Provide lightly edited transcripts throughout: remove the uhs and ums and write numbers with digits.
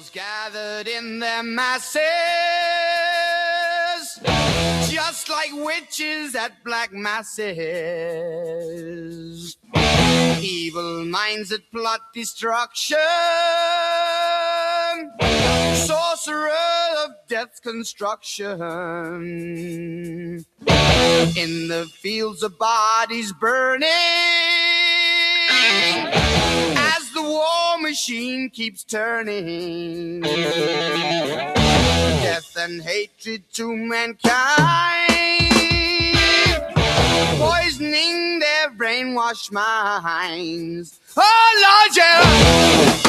Rebels gathered in their masses, just like witches at black masses. Evil minds that plot destruction, sorcerer of death's construction. In the fields of bodies burning, as the war machine keeps turning. Death and hatred to mankind, poisoning their brainwashed minds. Oh Lord, yeah.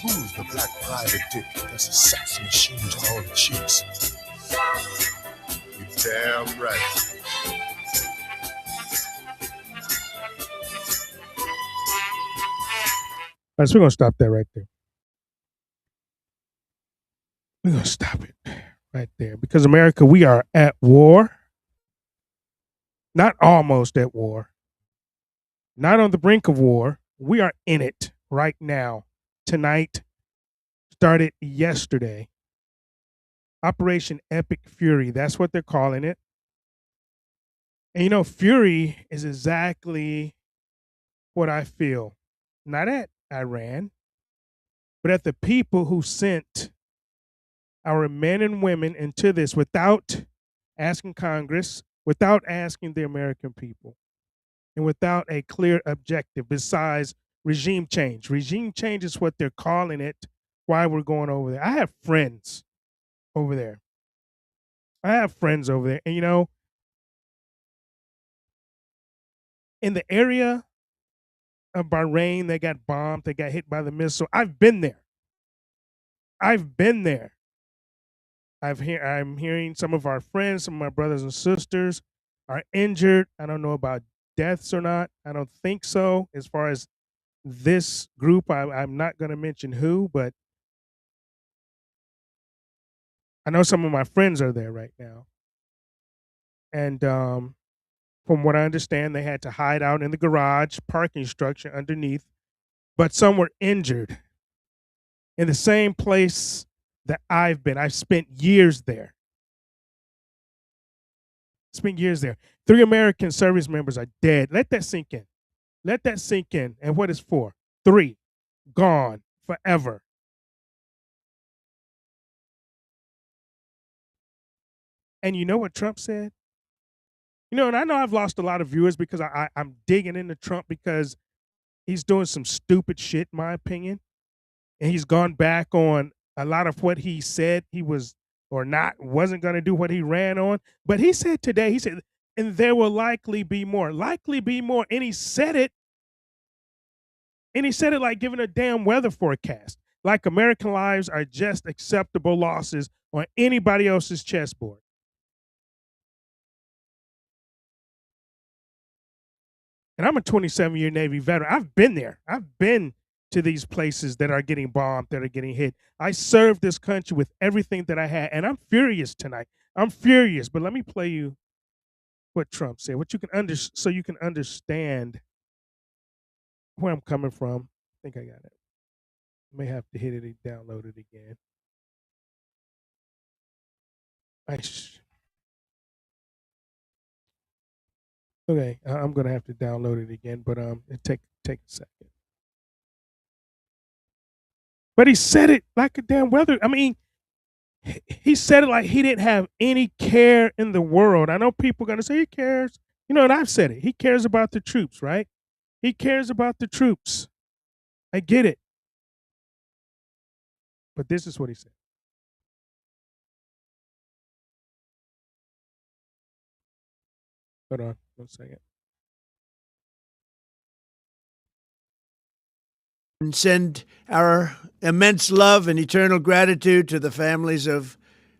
Who's the black private dick that's a sex machine to all the chicks? You're damn right. All right, so we're going to stop that right there. We're going to stop it right there because America, we are at war. Not almost at war. Not on the brink of war. We are in it right now. Tonight, started yesterday. Operation Epic Fury. That's what they're calling it. And you know, fury is exactly what I feel. Not at Iran, but at the people who sent our men and women into this without asking Congress, without asking the American people, and without a clear objective besides regime change. Regime change is what they're calling it, why we're going over there. I have friends over there. And you know, in the area of Bahrain, they got bombed, they got hit by the missile. I've been there. I'm hearing some of our friends, some of my brothers and sisters are injured. I don't know about deaths or not. I don't think so. As far as this group, I'm not going to mention who, but I know some of my friends are there right now. And from what I understand, they had to hide out in the garage parking structure underneath, but some were injured in the same place that I've been. I've spent years there. 3 American service members are dead. Let that sink in. And what is 4? 3 gone forever. And you know what Trump said? And I know I've lost a lot of viewers because I'm digging into Trump because he's doing some stupid shit, in my opinion. And he's gone back on a lot of what he said he was or wasn't going to do what he ran on. But he said today, and there will likely be more, And he said it, like giving a damn weather forecast, like American lives are just acceptable losses on anybody else's chessboard. And I'm a 27-year Navy veteran. I've been there. I've been to these places that are getting bombed, that are getting hit. I served this country with everything that I had, and I'm furious tonight. I'm furious. But let me play you what Trump said, what you can so you can understand where I'm coming from. I think I got it. May have to hit it and download it again. Okay, I'm gonna have to download it again, but it take a second. But he said it like a damn weather. I mean, he said it like he didn't have any care in the world. I know people are gonna say he cares, and I've said it. He cares about the troops, right? He cares about the troops. I get it. But this is what he said. Hold on 1 second. And send our immense love and eternal gratitude to the families of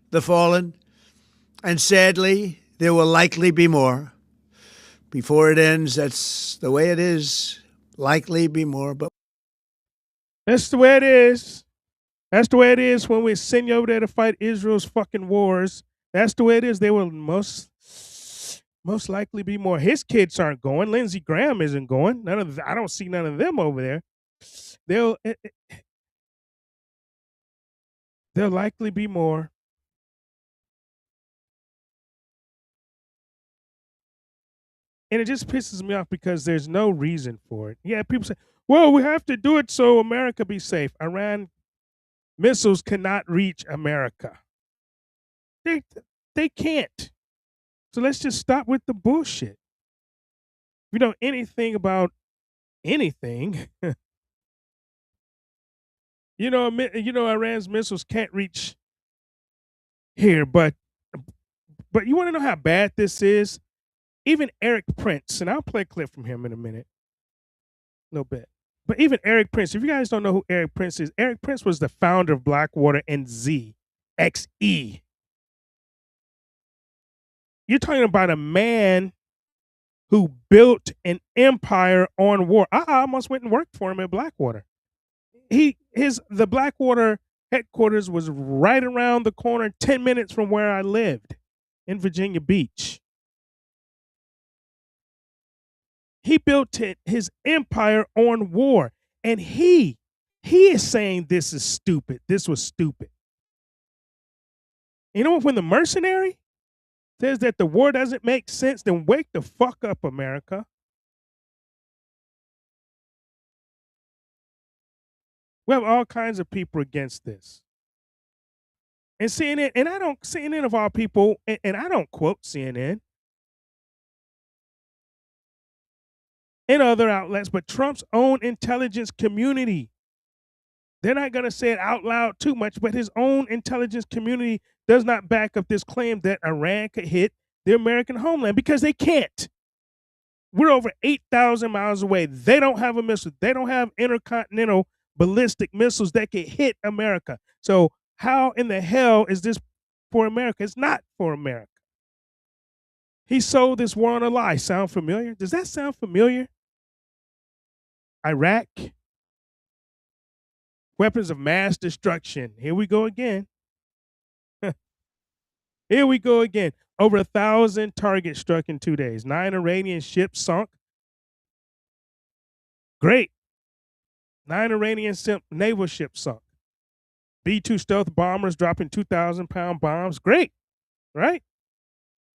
the fallen. And sadly, there will likely be more. Before it ends, that's the way it is. Likely be more, but that's the way it is. That's the way it is when we send you over there to fight Israel's fucking wars. That's the way it is. There will most likely be more. His kids aren't going. Lindsey Graham isn't going. I don't see none of them over there. There'll likely be more. And it just pisses me off because there's no reason for it. Yeah, people say, well, we have to do it so America be safe. Iran missiles cannot reach America. They can't. So let's just stop with the bullshit. If you know anything about anything, Iran's missiles can't reach here. But you want to know how bad this is? Even Eric Prince, and I'll play a clip from him in a minute. No bet. But even Eric Prince, if you guys don't know who Eric Prince is, Eric Prince was the founder of Blackwater and XE. You're talking about a man who built an empire on war. I almost went and worked for him at Blackwater. The Blackwater headquarters was right around the corner, 10 minutes from where I lived in Virginia Beach. He built his empire on war, and he is saying this is stupid. This was stupid. You know what? When the mercenary says that the war doesn't make sense, then wake the fuck up, America. We have all kinds of people against this. And CNN, CNN of all people, and I don't quote CNN and other outlets, but Trump's own intelligence community. They're not going to say it out loud too much, but his own intelligence community does not back up this claim that Iran could hit the American homeland because they can't. We're over 8,000 miles away. They don't have a missile. They don't have intercontinental ballistic missiles that can hit America. So how in the hell is this for America? It's not for America. He sold this war on a lie. Sound familiar? Does that sound familiar? Iraq, weapons of mass destruction. Here we go again. Here we go again. Over 1,000 targets struck in 2 days. 9 Iranian ships sunk. Great. 9 Iranian naval ships sunk. B-2 stealth bombers dropping 2,000-pound bombs. Great, right?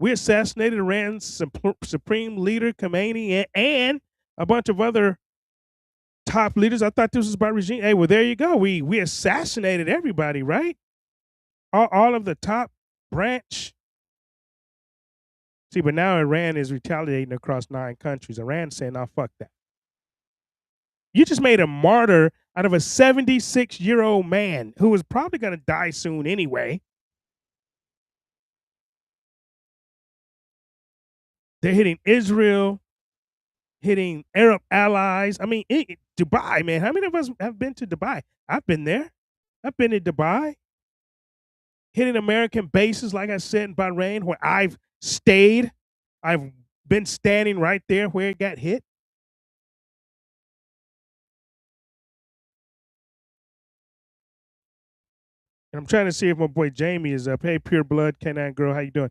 We assassinated Iran's supreme leader, Khamenei, and a bunch of other top leaders. I thought this was about regime. Hey, well, there you go. We assassinated everybody, right? All of the top branch. See, but now Iran is retaliating across 9 countries. Iran's saying, "Nah, fuck that." You just made a martyr out of a 76-year-old man who was probably going to die soon anyway. They're hitting Israel, hitting Arab allies. I mean, Dubai, man. How many of us have been to Dubai? I've been there. I've been to Dubai. Hitting American bases, like I said, in Bahrain, where I've stayed. I've been standing right there where it got hit. And I'm trying to see if my boy Jamie is up. Hey, Pure Blood, Canine Girl, how you doing?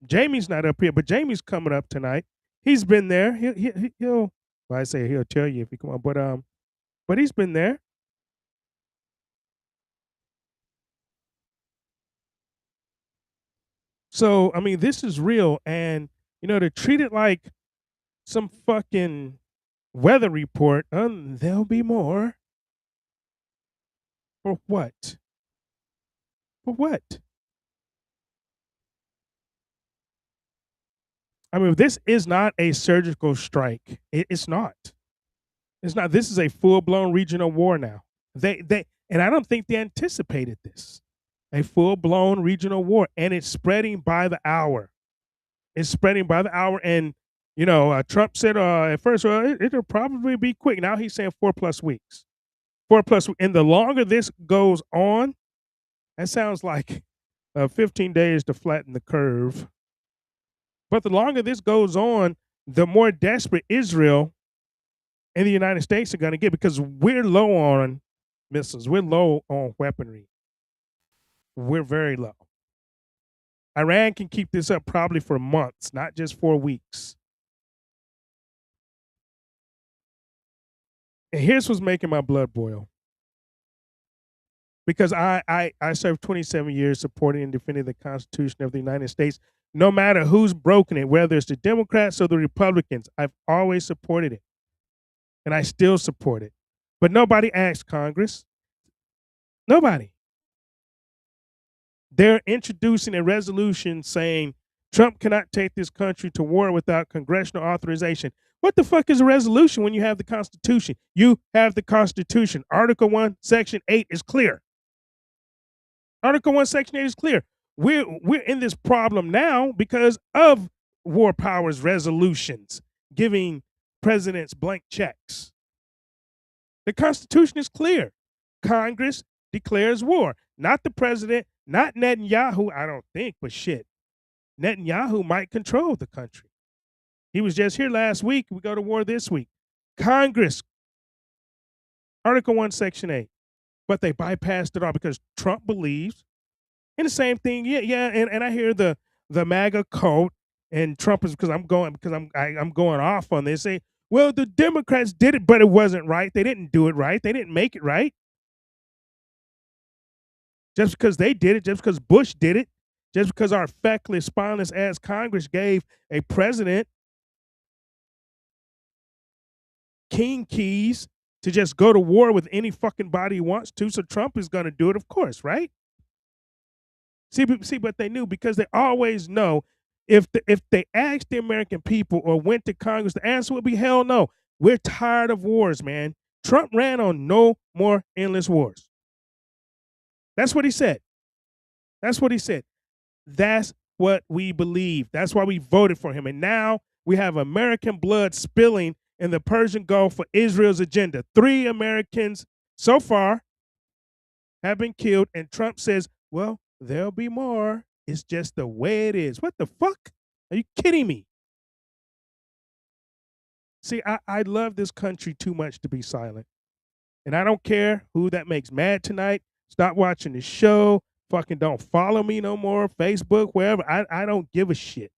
Jamie's not up here, but Jamie's coming up tonight. He's been there. He'll well, I say he'll tell you if he come on, but he's been there. So I mean, this is real, and to treat it like some fucking weather report. There'll be more. For what? For what? I mean, this is not a surgical strike. It's not. It's not. This is a full blown regional war now. And I don't think they anticipated this. A full blown regional war, and it's spreading by the hour. It's spreading by the hour, and Trump said at first, well, it'll probably be quick. Now he's saying 4+ weeks. 4+, and the longer this goes on, that sounds like 15 days to flatten the curve. But the longer this goes on, the more desperate Israel and the United States are going to get, because we're low on missiles. We're low on weaponry. We're very low. Iran can keep this up probably for months, not just 4 weeks. And here's what's making my blood boil. Because I served 27 years supporting and defending the Constitution of the United States, no matter who's broken it, whether it's the Democrats or the Republicans. I've always supported it. And I still support it. But nobody asked Congress. Nobody. They're introducing a resolution saying Trump cannot take this country to war without congressional authorization. What the fuck is a resolution when you have the Constitution? You have the Constitution. Article 1, Section 8 is clear. Article 1, Section 8 is clear. We're in this problem now because of war powers resolutions giving presidents blank checks. The Constitution is clear. Congress declares war. Not the president, not Netanyahu, I don't think, but shit. Netanyahu might control the country. He was just here last week. We go to war this week. Congress, Article 1, Section 8. But they bypassed it all because Trump believes in the same thing. And I hear the MAGA cult and Trump is I'm going off on this. Say, well, the Democrats did it, but it wasn't right. They didn't do it right. They didn't make it right. Just because they did it, just because Bush did it, just because our feckless, spineless ass Congress gave a president king keys to just go to war with any fucking body he wants to, so Trump is going to do it, of course, right? See, but they knew, because they always know if they asked the American people or went to Congress, the answer would be hell no. We're tired of wars, man. Trump ran on no more endless wars. That's what he said. That's what he said. That's what we believe. That's why we voted for him. And now we have American blood spilling in the Persian Gulf for Israel's agenda. 3 Americans so far have been killed, and Trump says, well, there'll be more. It's just the way it is. What the fuck? Are you kidding me? See, I love this country too much to be silent. And I don't care who that makes mad tonight. Stop watching the show. Fucking don't follow me no more. Facebook, wherever. I don't give a shit.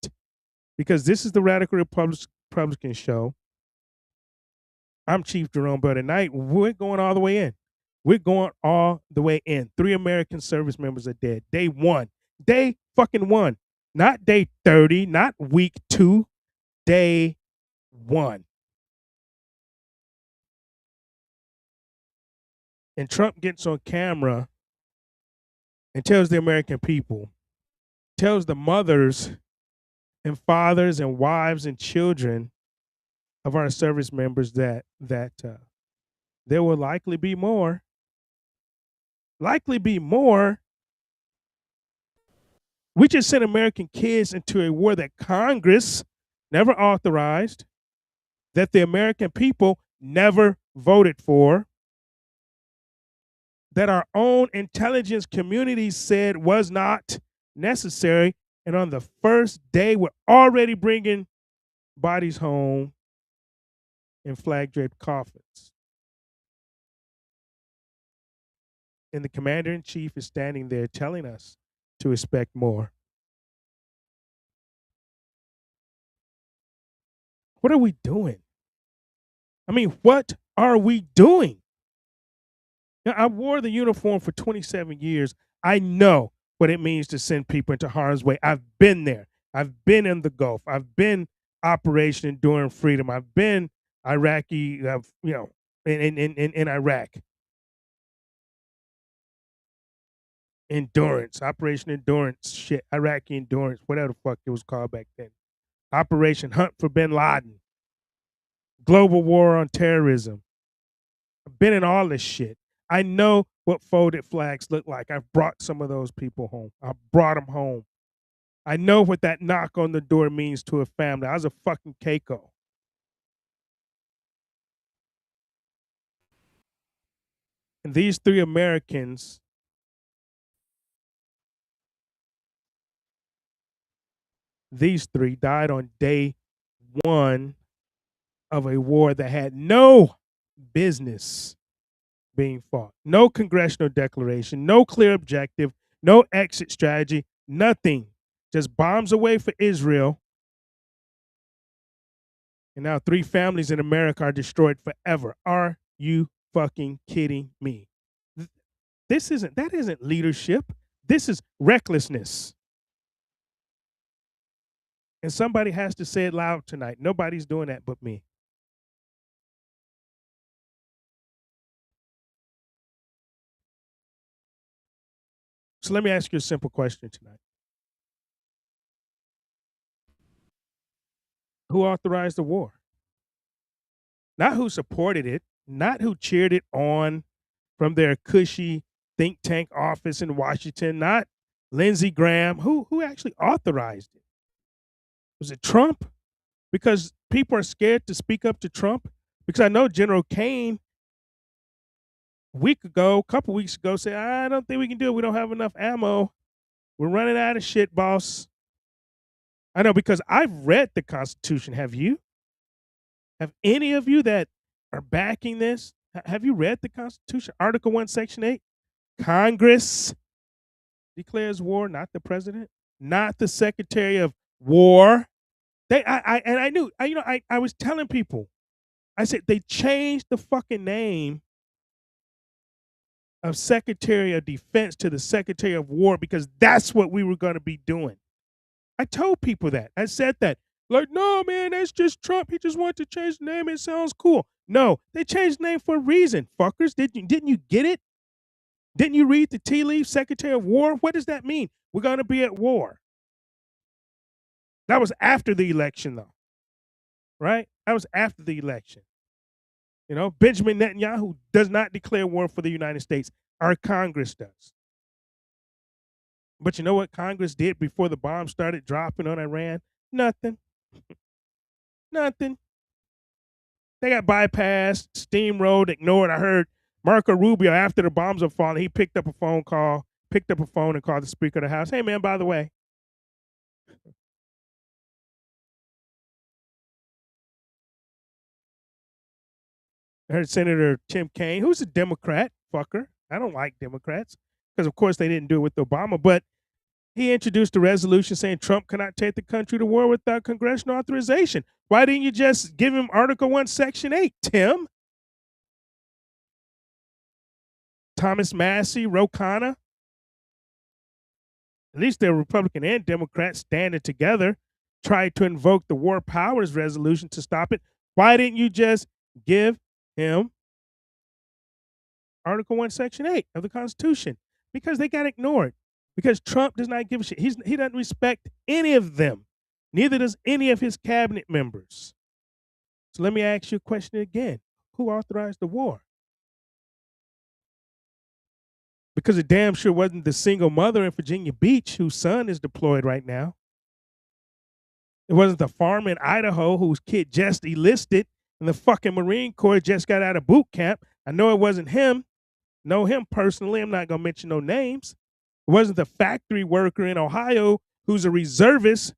Because this is the Radical Republican show. I'm Chief Jarome Bell. Tonight, we're going all the way in. We're going all the way in. 3 American service members are dead. Day 1. Day fucking 1. Not day 30, not week 2. Day 1. And Trump gets on camera and tells the American people, tells the mothers and fathers and wives and children of our service members that there will likely be more. Likely be more. We just sent American kids into a war that Congress never authorized, that the American people never voted for, that our own intelligence community said was not necessary. And on the first day, we're already bringing bodies home in flag draped coffins. And the commander in chief is standing there telling us to expect more. What are we doing? I mean, what are we doing? Now, I wore the uniform for 27 years. I know what it means to send people into harm's way. I've been there. I've been in the Gulf. I've been Operation Enduring Freedom. I've been Iraqi, in Iraq. Endurance, Operation Endurance, shit, Iraqi Endurance, whatever the fuck it was called back then. Operation Hunt for Bin Laden. Global War on Terrorism. I've been in all this shit. I know what folded flags look like. I've brought some of those people home. I brought them home. I know what that knock on the door means to a family. I was a fucking Keiko. And these three Americans, these three died on day one of a war that had no business being fought. No congressional declaration, no clear objective, no exit strategy, nothing. Just bombs away for Israel. And now 3 families in America are destroyed forever. Are you fucking kidding me? That isn't leadership. This is recklessness. And somebody has to say it loud tonight. Nobody's doing that but me. So let me ask you a simple question tonight. Who authorized the war? Not who supported it, not who cheered it on from their cushy think tank office in Washington, not Lindsey Graham. Who actually authorized it? Was it Trump? Because people are scared to speak up to Trump. Because I know General Kane a couple weeks ago, said, I don't think we can do it. We don't have enough ammo. We're running out of shit, boss. I know, because I've read the Constitution. Have you? Have any of you that are backing this, have you read the Constitution? Article 1, Section 8? Congress declares war, not the president, not the Secretary of War. I was telling people, I said they changed the fucking name of Secretary of Defense to the Secretary of War because that's what we were going to be doing. I told people that. I said that. Like, no, man, that's just Trump. He just wanted to change the name. It sounds cool. No, they changed the name for a reason, fuckers. Didn't you get it? Didn't you read the tea leaves, Secretary of War? What does that mean? We're going to be at war. That was after the election, though. Right? That was after the election. You know, Benjamin Netanyahu does not declare war for the United States. Our Congress does. But you know what Congress did before the bombs started dropping on Iran? Nothing. Nothing. They got bypassed, steamrolled, ignored. I heard Marco Rubio, after the bombs were falling, he picked up a phone and called the Speaker of the House. Hey, man, by the way, I heard Senator Tim Kaine, who's a Democrat, fucker. I don't like Democrats because, of course, they didn't do it with Obama, but he introduced a resolution saying Trump cannot take the country to war without congressional authorization. Why didn't you just give him Article 1, Section 8, Tim? Thomas Massey, Ro Khanna. At least they're Republican and Democrats standing together, tried to invoke the War Powers Resolution to stop it. Why didn't you just give him Article 1, Section 8 of the Constitution? Because they got ignored. Because Trump does not give a shit. He doesn't respect any of them. Neither does any of his cabinet members. So let me ask you a question again. Who authorized the war? Because it damn sure wasn't the single mother in Virginia Beach whose son is deployed right now. It wasn't the farmer in Idaho whose kid just enlisted and the fucking Marine Corps just got out of boot camp. I know it wasn't him. Know him personally. I'm not going to mention no names. It wasn't the factory worker in Ohio who's a reservist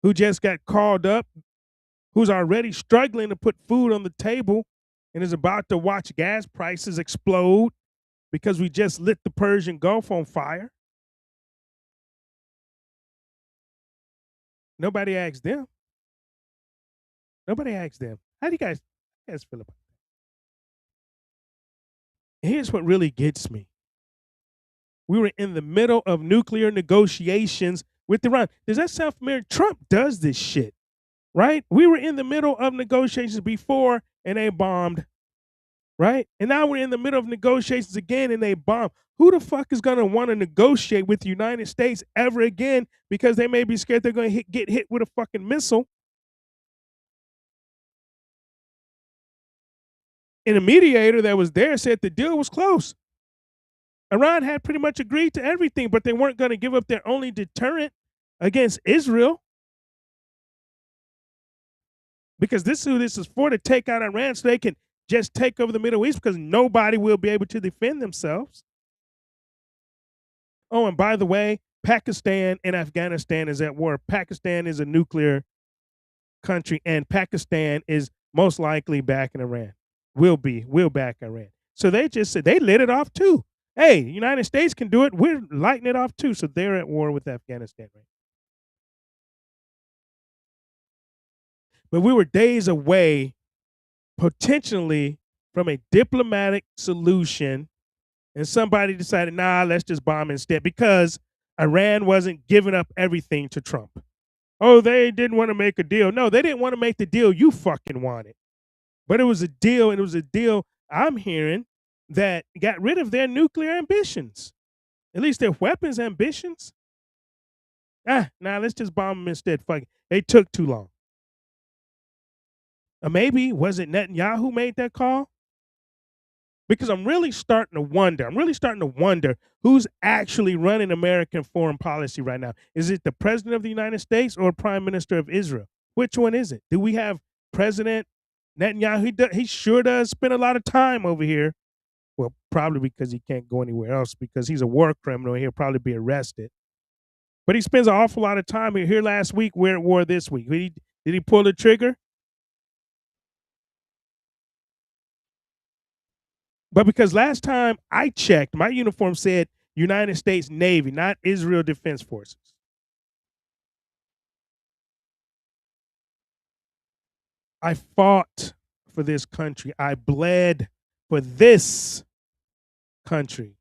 who just got called up, who's already struggling to put food on the table and is about to watch gas prices explode because we just lit the Persian Gulf on fire. Nobody asked them. Nobody asked them. How do you guys feel about that? Here's what really gets me. We were in the middle of nuclear negotiations with Iran. Does that sound familiar? Trump does this shit, right? We were in the middle of negotiations before and they bombed, right? And now we're in the middle of negotiations again and they bomb. Who the fuck is going to want to negotiate with the United States ever again because they may be scared they're going to get hit with a fucking missile? And a mediator that was there said the deal was close. Iran had pretty much agreed to everything, but they weren't going to give up their only deterrent against Israel. Because this is who this is for, to take out Iran so they can just take over the Middle East because nobody will be able to defend themselves. Oh, and by the way, Pakistan and Afghanistan is at war. Pakistan is a nuclear country, and Pakistan is most likely backing Iran. Will back Iran. So they just said they lit it off too. Hey, the United States can do it. We're lighting it off too. So they're at war with Afghanistan, right? But we were days away, potentially, from a diplomatic solution, and somebody decided, nah, let's just bomb instead because Iran wasn't giving up everything to Trump. Oh, they didn't want to make a deal. No, they didn't want to make the deal you fucking wanted. But it was a deal, and it was a deal I'm hearing that got rid of their nuclear ambitions, at least their weapons ambitions. Let's just bomb them instead. Fuck it. They took too long. Or maybe, was it Netanyahu who made that call? Because I'm really starting to wonder who's actually running American foreign policy right now. Is it the President of the United States or Prime Minister of Israel? Which one is it? Do we have President Netanyahu? He sure does spend a lot of time over here. Well, probably because he can't go anywhere else because he's a war criminal and he'll probably be arrested. But he spends an awful lot of time here last week. We're at war this week. Did he pull the trigger? But because last time I checked, my uniform said United States Navy, not Israel Defense Forces. I fought for this country. I bled for this country.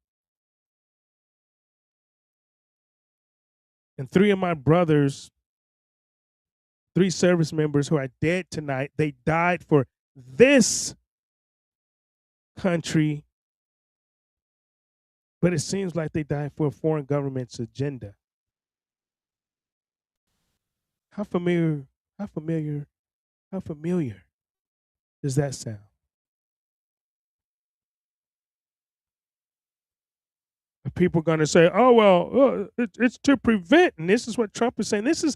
And three of my brothers, 3 service members who are dead tonight, they died for this country. But it seems like they died for a foreign government's agenda. How familiar does that sound? People are going to say, "Oh well, it's to prevent," and this is what Trump is saying. This is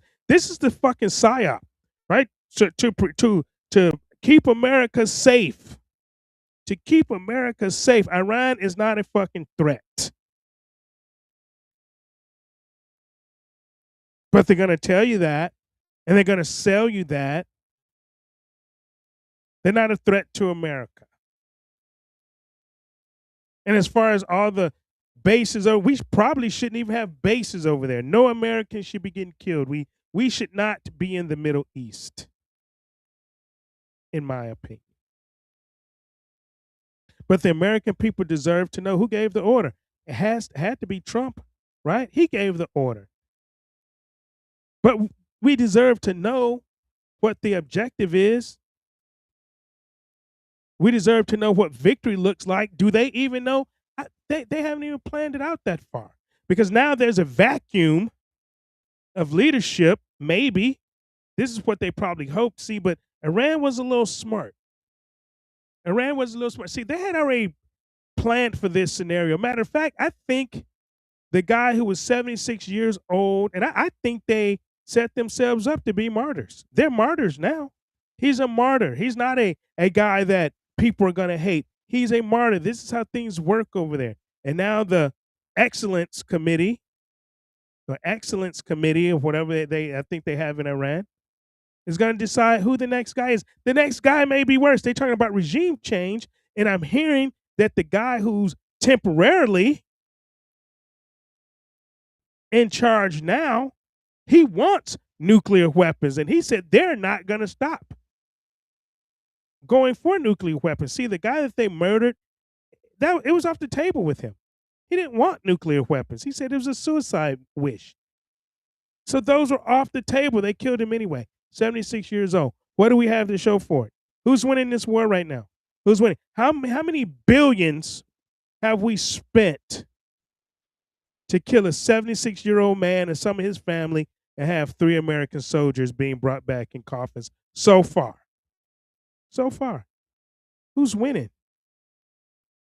the fucking psyop, right? To keep America safe. To keep America safe. Iran is not a fucking threat. But they're going to tell you that, and they're going to sell you that. They're not a threat to America. And as far as all the bases, we probably shouldn't even have bases over there. No Americans should be getting killed. We should not be in the Middle East, in my opinion. But the American people deserve to know who gave the order. It had to be Trump, right? He gave the order. But we deserve to know what the objective is. We deserve to know what victory looks like. Do they even know? They haven't even planned it out that far. Because now there's a vacuum of leadership maybe this is what they probably hoped. See, but Iran was a little smart. Iran was a little smart. See, they had already planned for this scenario. Matter of fact, I think the guy who was 76 years old, and I think they set themselves up to be martyrs. They're martyrs now. He's a martyr. He's not a guy that people are going to hate. He's a martyr. This is how things work over there. And now the excellence committee, or whatever I think they have in Iran, is going to decide who the next guy is. The next guy may be worse. They're talking about regime change, and I'm hearing that the guy who's temporarily in charge now, he wants nuclear weapons, and he said they're not going to stop going for nuclear weapons. See, the guy that they murdered, it was off the table with him. He didn't want nuclear weapons. He said it was a suicide wish. So those are off the table. They killed him anyway. 76 years old. What do we have to show for it? Who's winning this war right now? Who's winning? How many billions have we spent to kill a 76-year-old man and some of his family and have 3 American soldiers being brought back in coffins so far? So far. Who's winning?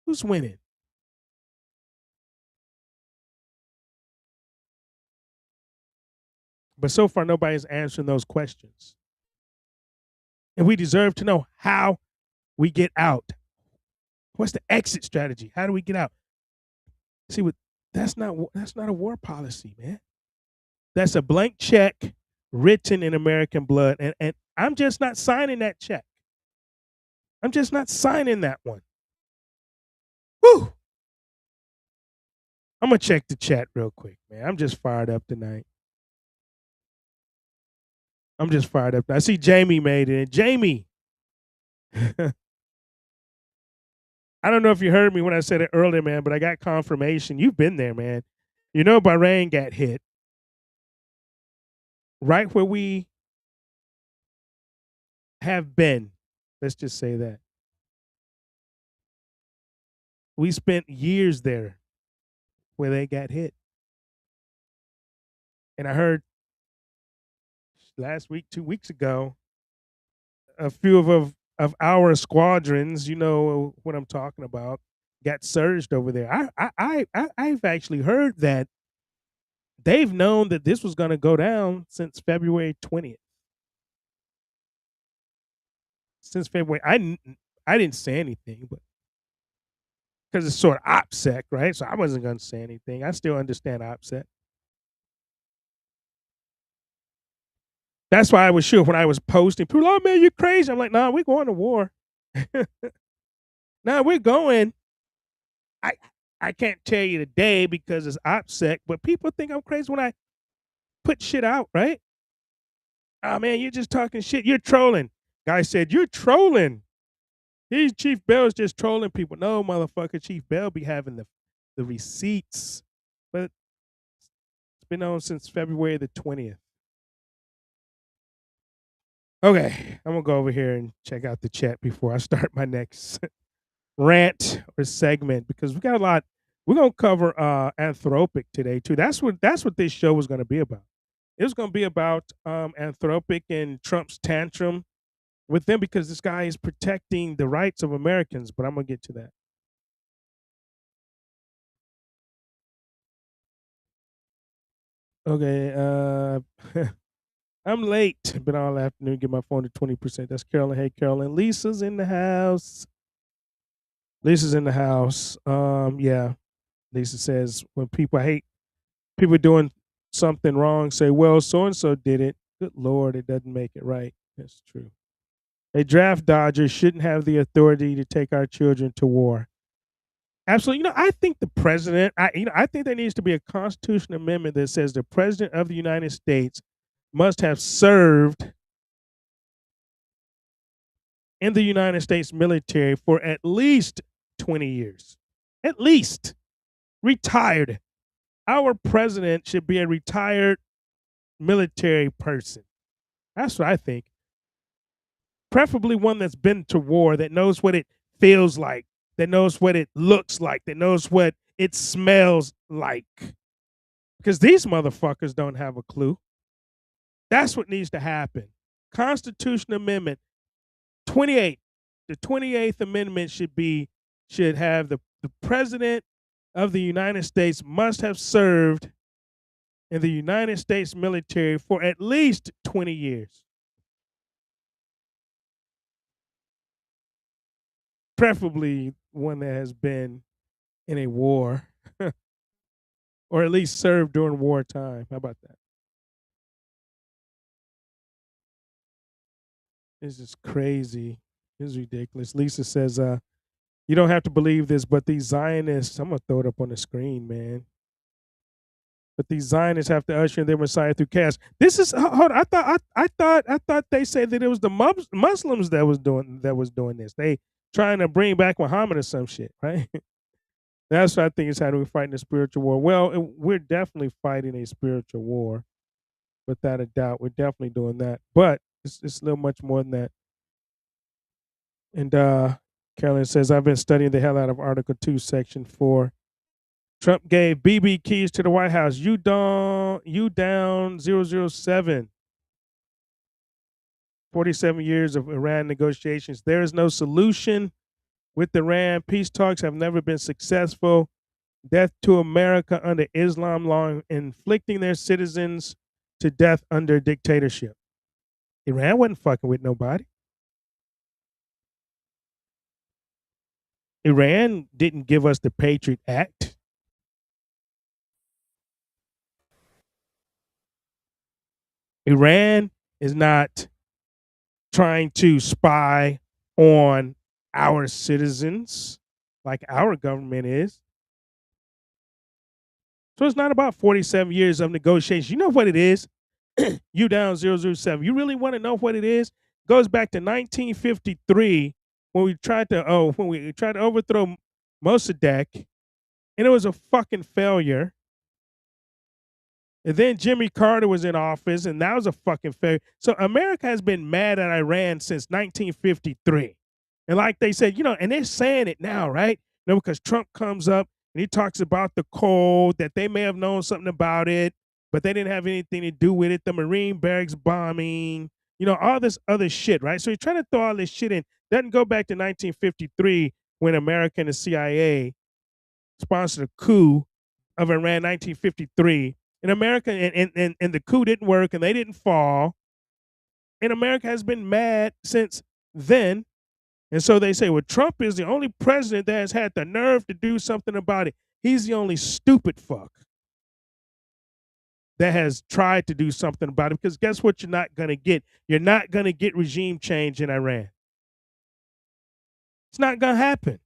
Who's winning? But so far, nobody's answering those questions. And we deserve to know how we get out. What's the exit strategy? How do we get out? See, that's not a war policy, man. That's a blank check written in American blood. And I'm just not signing that check. I'm just not signing that one. Whew. I'm going to check the chat real quick, man. I'm just fired up tonight. I see Jamie made it. Jamie, I don't know if you heard me when I said it earlier, man, but I got confirmation. You've been there, man. You know, Bahrain got hit right where we have been. Let's just say that. We spent years there where they got hit. And I heard last week, 2 weeks ago, a few of our squadrons, you know what I'm talking about, got surged over there. I've actually heard that they've known that this was going to go down since February 20th. Since February, I didn't say anything, but because it's sort of OPSEC, right? So I wasn't going to say anything. I still understand OPSEC. That's why I was sure when I was posting, people were like, oh man, you're crazy. I'm like, nah, we're going to war. Nah, we're going. I can't tell you today because it's OPSEC, but people think I'm crazy when I put shit out, right? Oh man, you're just talking shit. You're trolling. Guy said, you're trolling. Chief Bell is just trolling people. No, motherfucker, Chief Bell be having the receipts. But it's been on since February the 20th. Okay, I'm going to go over here and check out the chat before I start my next rant or segment because we got a lot. We're going to cover Anthropic today, too. That's what this show was going to be about. It was going to be about Anthropic and Trump's tantrum with them because this guy is protecting the rights of Americans, but I'm going to get to that. Okay, I'm late. Been all afternoon. Get my phone to 20%. That's Carolyn. Hey, Carolyn. Lisa's in the house. Yeah. Lisa says when people hate people doing something wrong, say, well, so-and-so did it. Good Lord, it doesn't make it right. That's true. A draft dodger shouldn't have the authority to take our children to war. Absolutely. You know, I think the president, I think there needs to be a constitutional amendment that says the president of the United States must have served in the United States military for at least 20 years. At least. Retired. Our president should be a retired military person. That's what I think. Preferably one that's been to war, that knows what it feels like, that knows what it looks like, that knows what it smells like. Because these motherfuckers don't have a clue. That's what needs to happen. Constitutional Amendment 28. The 28th Amendment should have the President of the United States must have served in the United States military for at least 20 years. Preferably one that has been in a war or at least served during wartime. How about that? This is crazy. This is ridiculous. Lisa says, you don't have to believe this, but these Zionists, I'm going to throw it up on the screen, man. But these Zionists have to usher in their Messiah through chaos. This is hold on, I thought they said that it was the Muslims that was doing this. They trying to bring back Muhammad or some shit, right? That's what I think is how we're fighting a spiritual war. Well, we're definitely fighting a spiritual war, without a doubt. We're definitely doing that, but it's a little much more than that. And Carolyn says, I've been studying the hell out of Article 2, Section 4. Trump gave BB keys to the White House. You down 007. 47 years of Iran negotiations. There is no solution with Iran. Peace talks have never been successful. Death to America under Islam law, inflicting their citizens to death under dictatorship. Iran wasn't fucking with nobody. Iran didn't give us the Patriot Act. Iran is not trying to spy on our citizens like our government is. So it's not about 47 years of negotiation. You know what it is? You down 007. You really want to know what it is? It goes back to 1953 when we tried to overthrow Mossadegh, and it was a fucking failure. And then Jimmy Carter was in office, and that was a fucking failure. So America has been mad at Iran since 1953. And like they said, and they're saying it now, right? Because Trump comes up and he talks about the cold, that they may have known something about it, but they didn't have anything to do with it. The Marine barracks bombing, all this other shit, right? So he's trying to throw all this shit in. Doesn't go back to 1953 when America and the CIA sponsored a coup of Iran, 1953. And America and the coup didn't work and they didn't fall. And America has been mad since then. And so they say, well, Trump is the only president that has had the nerve to do something about it. He's the only stupid fuck that has tried to do something about it, because guess what you're not going to get? You're not going to get regime change in Iran. It's not going to happen.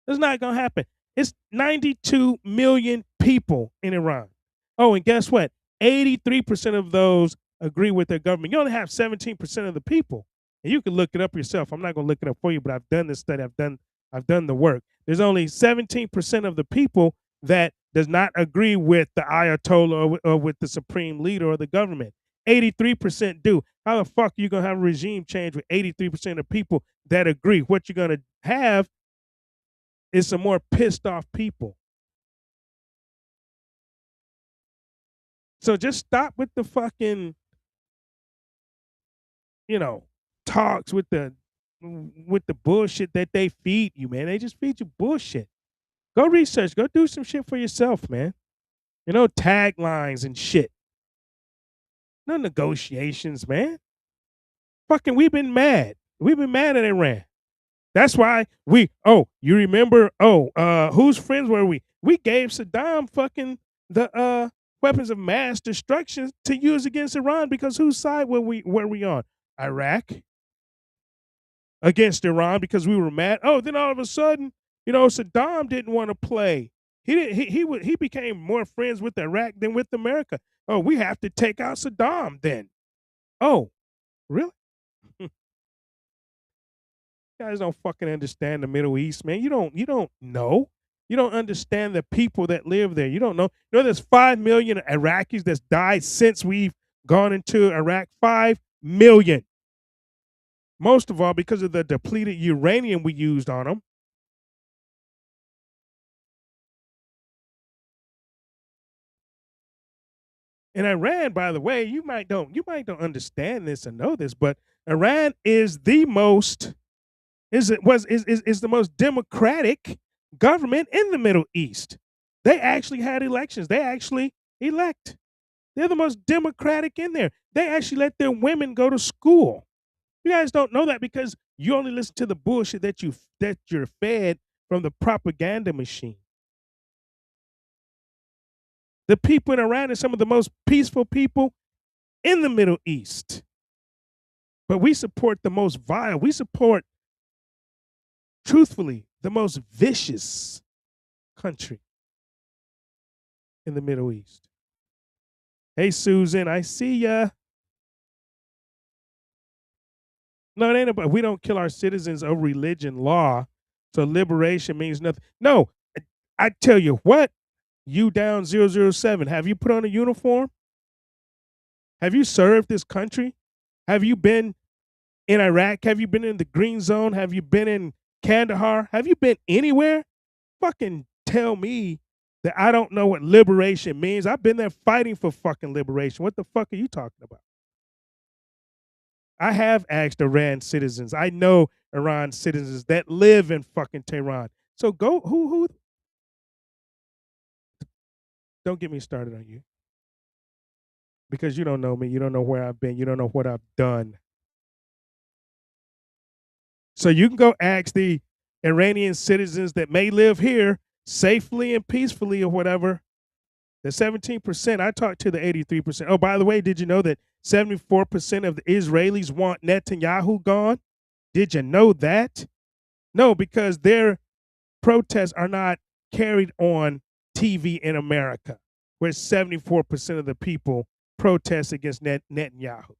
It's not going to happen. It's 92 million people in Iran. Oh, and guess what? 83% of those agree with their government. You only have 17% of the people. And you can look it up yourself. I'm not going to look it up for you, but I've done this study. I've done the work. There's only 17% of the people that does not agree with the Ayatollah or with the supreme leader or the government. 83% do. How the fuck are you going to have a regime change with 83% of people that agree? What you're going to have is some more pissed off people. So just stop with the fucking, talks with the bullshit that they feed you, man. They just feed you bullshit. Go research. Go do some shit for yourself, man. Taglines and shit. No negotiations, man. Fucking, we've been mad. We've been mad at Iran. That's why you remember, whose friends were we? We gave Saddam fucking the weapons of mass destruction to use against Iran, because whose side were we on? Iraq against Iran because we were mad. Oh, then all of a sudden, Saddam didn't want to play. He became more friends with Iraq than with America. Oh, we have to take out Saddam then. Oh, really? You guys don't fucking understand the Middle East, man. You don't know. You don't understand the people that live there. You don't know. There's 5 million Iraqis that's died since we've gone into Iraq. 5 million. Most of all because of the depleted uranium we used on them. And Iran, by the way, you might don't understand this and know this, but Iran is the most is the most democratic government in the Middle East. They actually had elections. They actually elect. They're the most democratic in there. They actually let their women go to school. You guys don't know that because you only listen to the bullshit that you're fed from the propaganda machine. The people in Iran are some of the most peaceful people in the Middle East. But we support the most vile. We support, truthfully, the most vicious country in the Middle East. Hey, Susan, I see ya. No, it ain't about, we don't kill our citizens of religion law, so liberation means nothing. No, I tell you what, you down 007, have you put on a uniform? Have you served this country? Have you been in Iraq? Have you been in the Green Zone? Have you been in Kandahar? Have you been anywhere? Fucking tell me that I don't know what liberation means. I've been there fighting for fucking liberation. What the fuck are you talking about? I have asked Iran citizens. I know Iran citizens that live in fucking Tehran. So go, who? Don't get me started on you. Because you don't know me. You don't know where I've been. You don't know what I've done. So you can go ask the Iranian citizens that may live here safely and peacefully or whatever. The 17%, I talked to the 83%. Oh, by the way, did you know that 74% of the Israelis want Netanyahu gone? Did you know that? No, because their protests are not carried on TV in America, where 74% of the people protest against Netanyahu.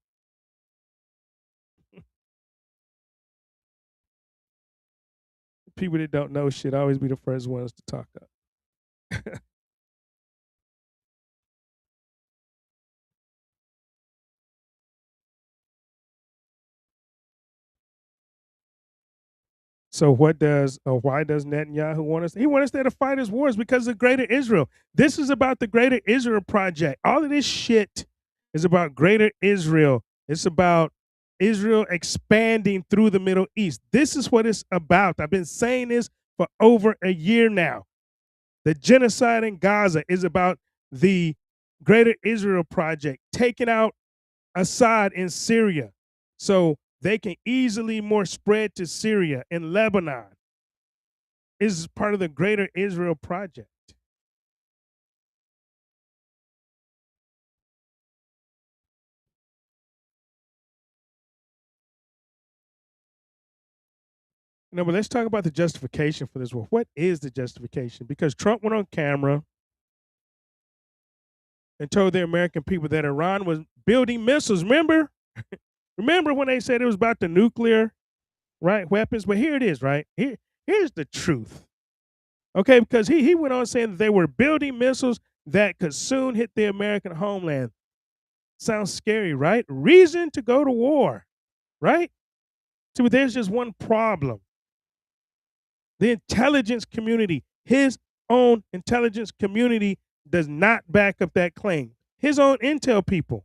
People that don't know shit always be the first ones to talk up. So why does Netanyahu want us? He wants us there to fight his wars because of Greater Israel. This is about the Greater Israel Project. All of this shit is about Greater Israel. It's about Israel expanding through the Middle East. This is what it's about. I've been saying this for over a year now. The genocide in Gaza is about the Greater Israel Project, taking out Assad in Syria. So they can easily more spread to Syria and Lebanon. This is part of the Greater Israel Project. No, but let's talk about the justification for this war. What is the justification? Because Trump went on camera and told the American people that Iran was building missiles. Remember? Remember when they said it was about the nuclear, right, weapons? But here it is, right? Here's the truth. Okay, because he went on saying that they were building missiles that could soon hit the American homeland. Sounds scary, right? Reason to go to war, right? So there's just one problem. The intelligence community, his own intelligence community, does not back up that claim. His own intel people,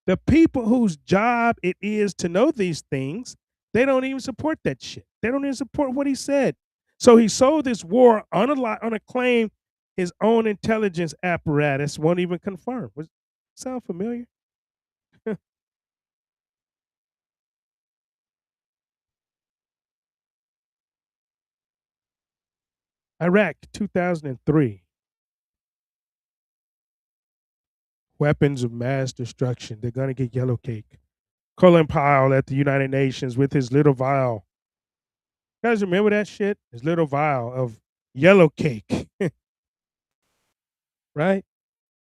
the people whose job it is to know these things, they don't even support that shit. They don't even support what he said. So he sold this war on a claim his own intelligence apparatus won't even confirm. Sound familiar? Iraq, 2003. Weapons of mass destruction. They're going to get yellow cake. Colin Powell at the United Nations with his little vial. You guys remember that shit? His little vial of yellow cake. Right?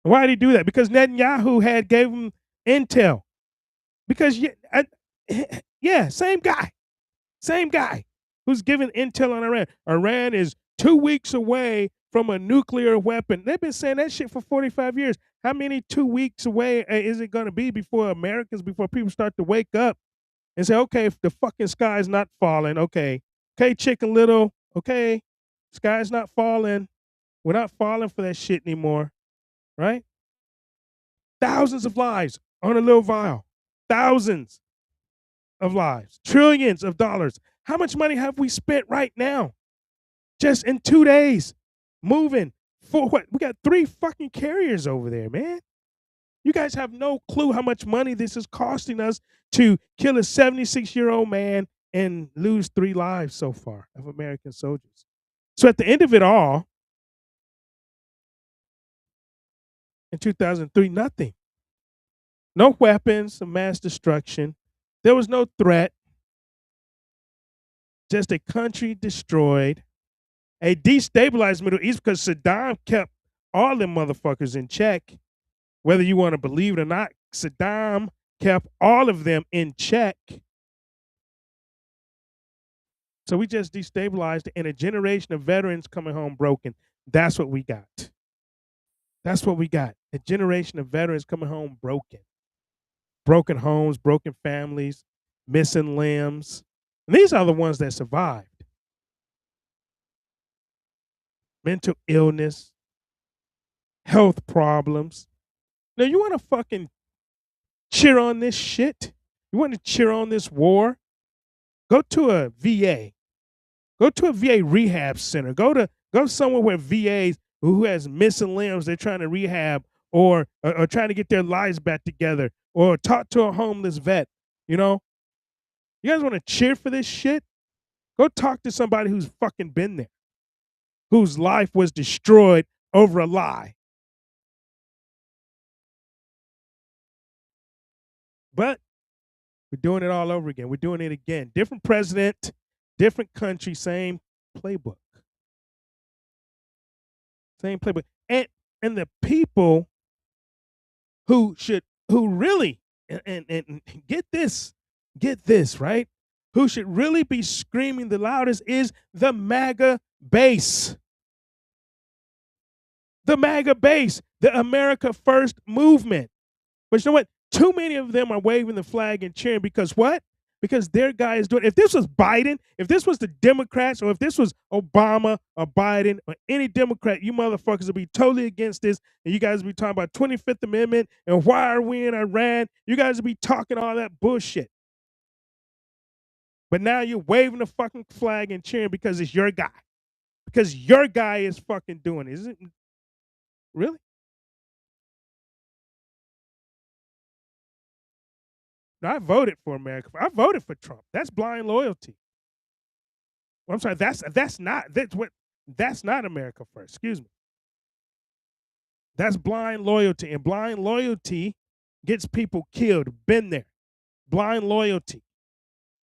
Why did he do that? Because Netanyahu had gave him intel. Because, yeah, same guy who's giving intel on Iran. Iran is 2 weeks away from a nuclear weapon. They've been saying that shit for 45 years. How many 2 weeks away is it going to be before people start to wake up and say, okay, if the fucking sky's not falling, okay, Chicken Little, okay, sky's not falling. We're not falling for that shit anymore, right? Thousands of lives on a little vial. Thousands of lives. Trillions of dollars. How much money have we spent right now? Just in 2 days. Moving for what? We got 3 fucking carriers over there, man. You guys have no clue how much money this is costing us to kill a 76-year-old man and lose 3 lives so far of American soldiers. So at the end of it all, in 2003, nothing. No weapons of mass destruction. There was no threat. Just a country destroyed. A destabilized Middle East because Saddam kept all them motherfuckers in check. Whether you want to believe it or not, Saddam kept all of them in check. So we just destabilized and a generation of veterans coming home broken. That's what we got. That's what we got. A generation of veterans coming home broken. Broken homes, broken families, missing limbs. And these are the ones that survived. Mental illness, health problems. Now, you want to fucking cheer on this shit? You want to cheer on this war? Go to a VA. Go to a VA rehab center. Go somewhere where VAs who has missing limbs they're trying to rehab or trying to get their lives back together or talk to a homeless vet, you know? You guys want to cheer for this shit? Go talk to somebody who's fucking been there, whose life was destroyed over a lie. But we're doing it all over again. We're doing it again. Different president, different country, same playbook. Same playbook. And the people who really, and get this, right? Who should really be screaming the loudest is the MAGA base. The MAGA base, the America First movement. But you know what? Too many of them are waving the flag and cheering because what? Because their guy is doing it. If this was Biden, if this was the Democrats, or if this was Obama or Biden or any Democrat, you motherfuckers would be totally against this. And you guys would be talking about 25th Amendment and why are we in Iran? You guys would be talking all that bullshit. But now you're waving the fucking flag and cheering because it's your guy. Because your guy is fucking doing it. Is it really? No, I voted for America. I voted for Trump. That's blind loyalty. Well, I'm sorry. That's not America First. Excuse me. That's blind loyalty, and blind loyalty gets people killed. Been there. Blind loyalty.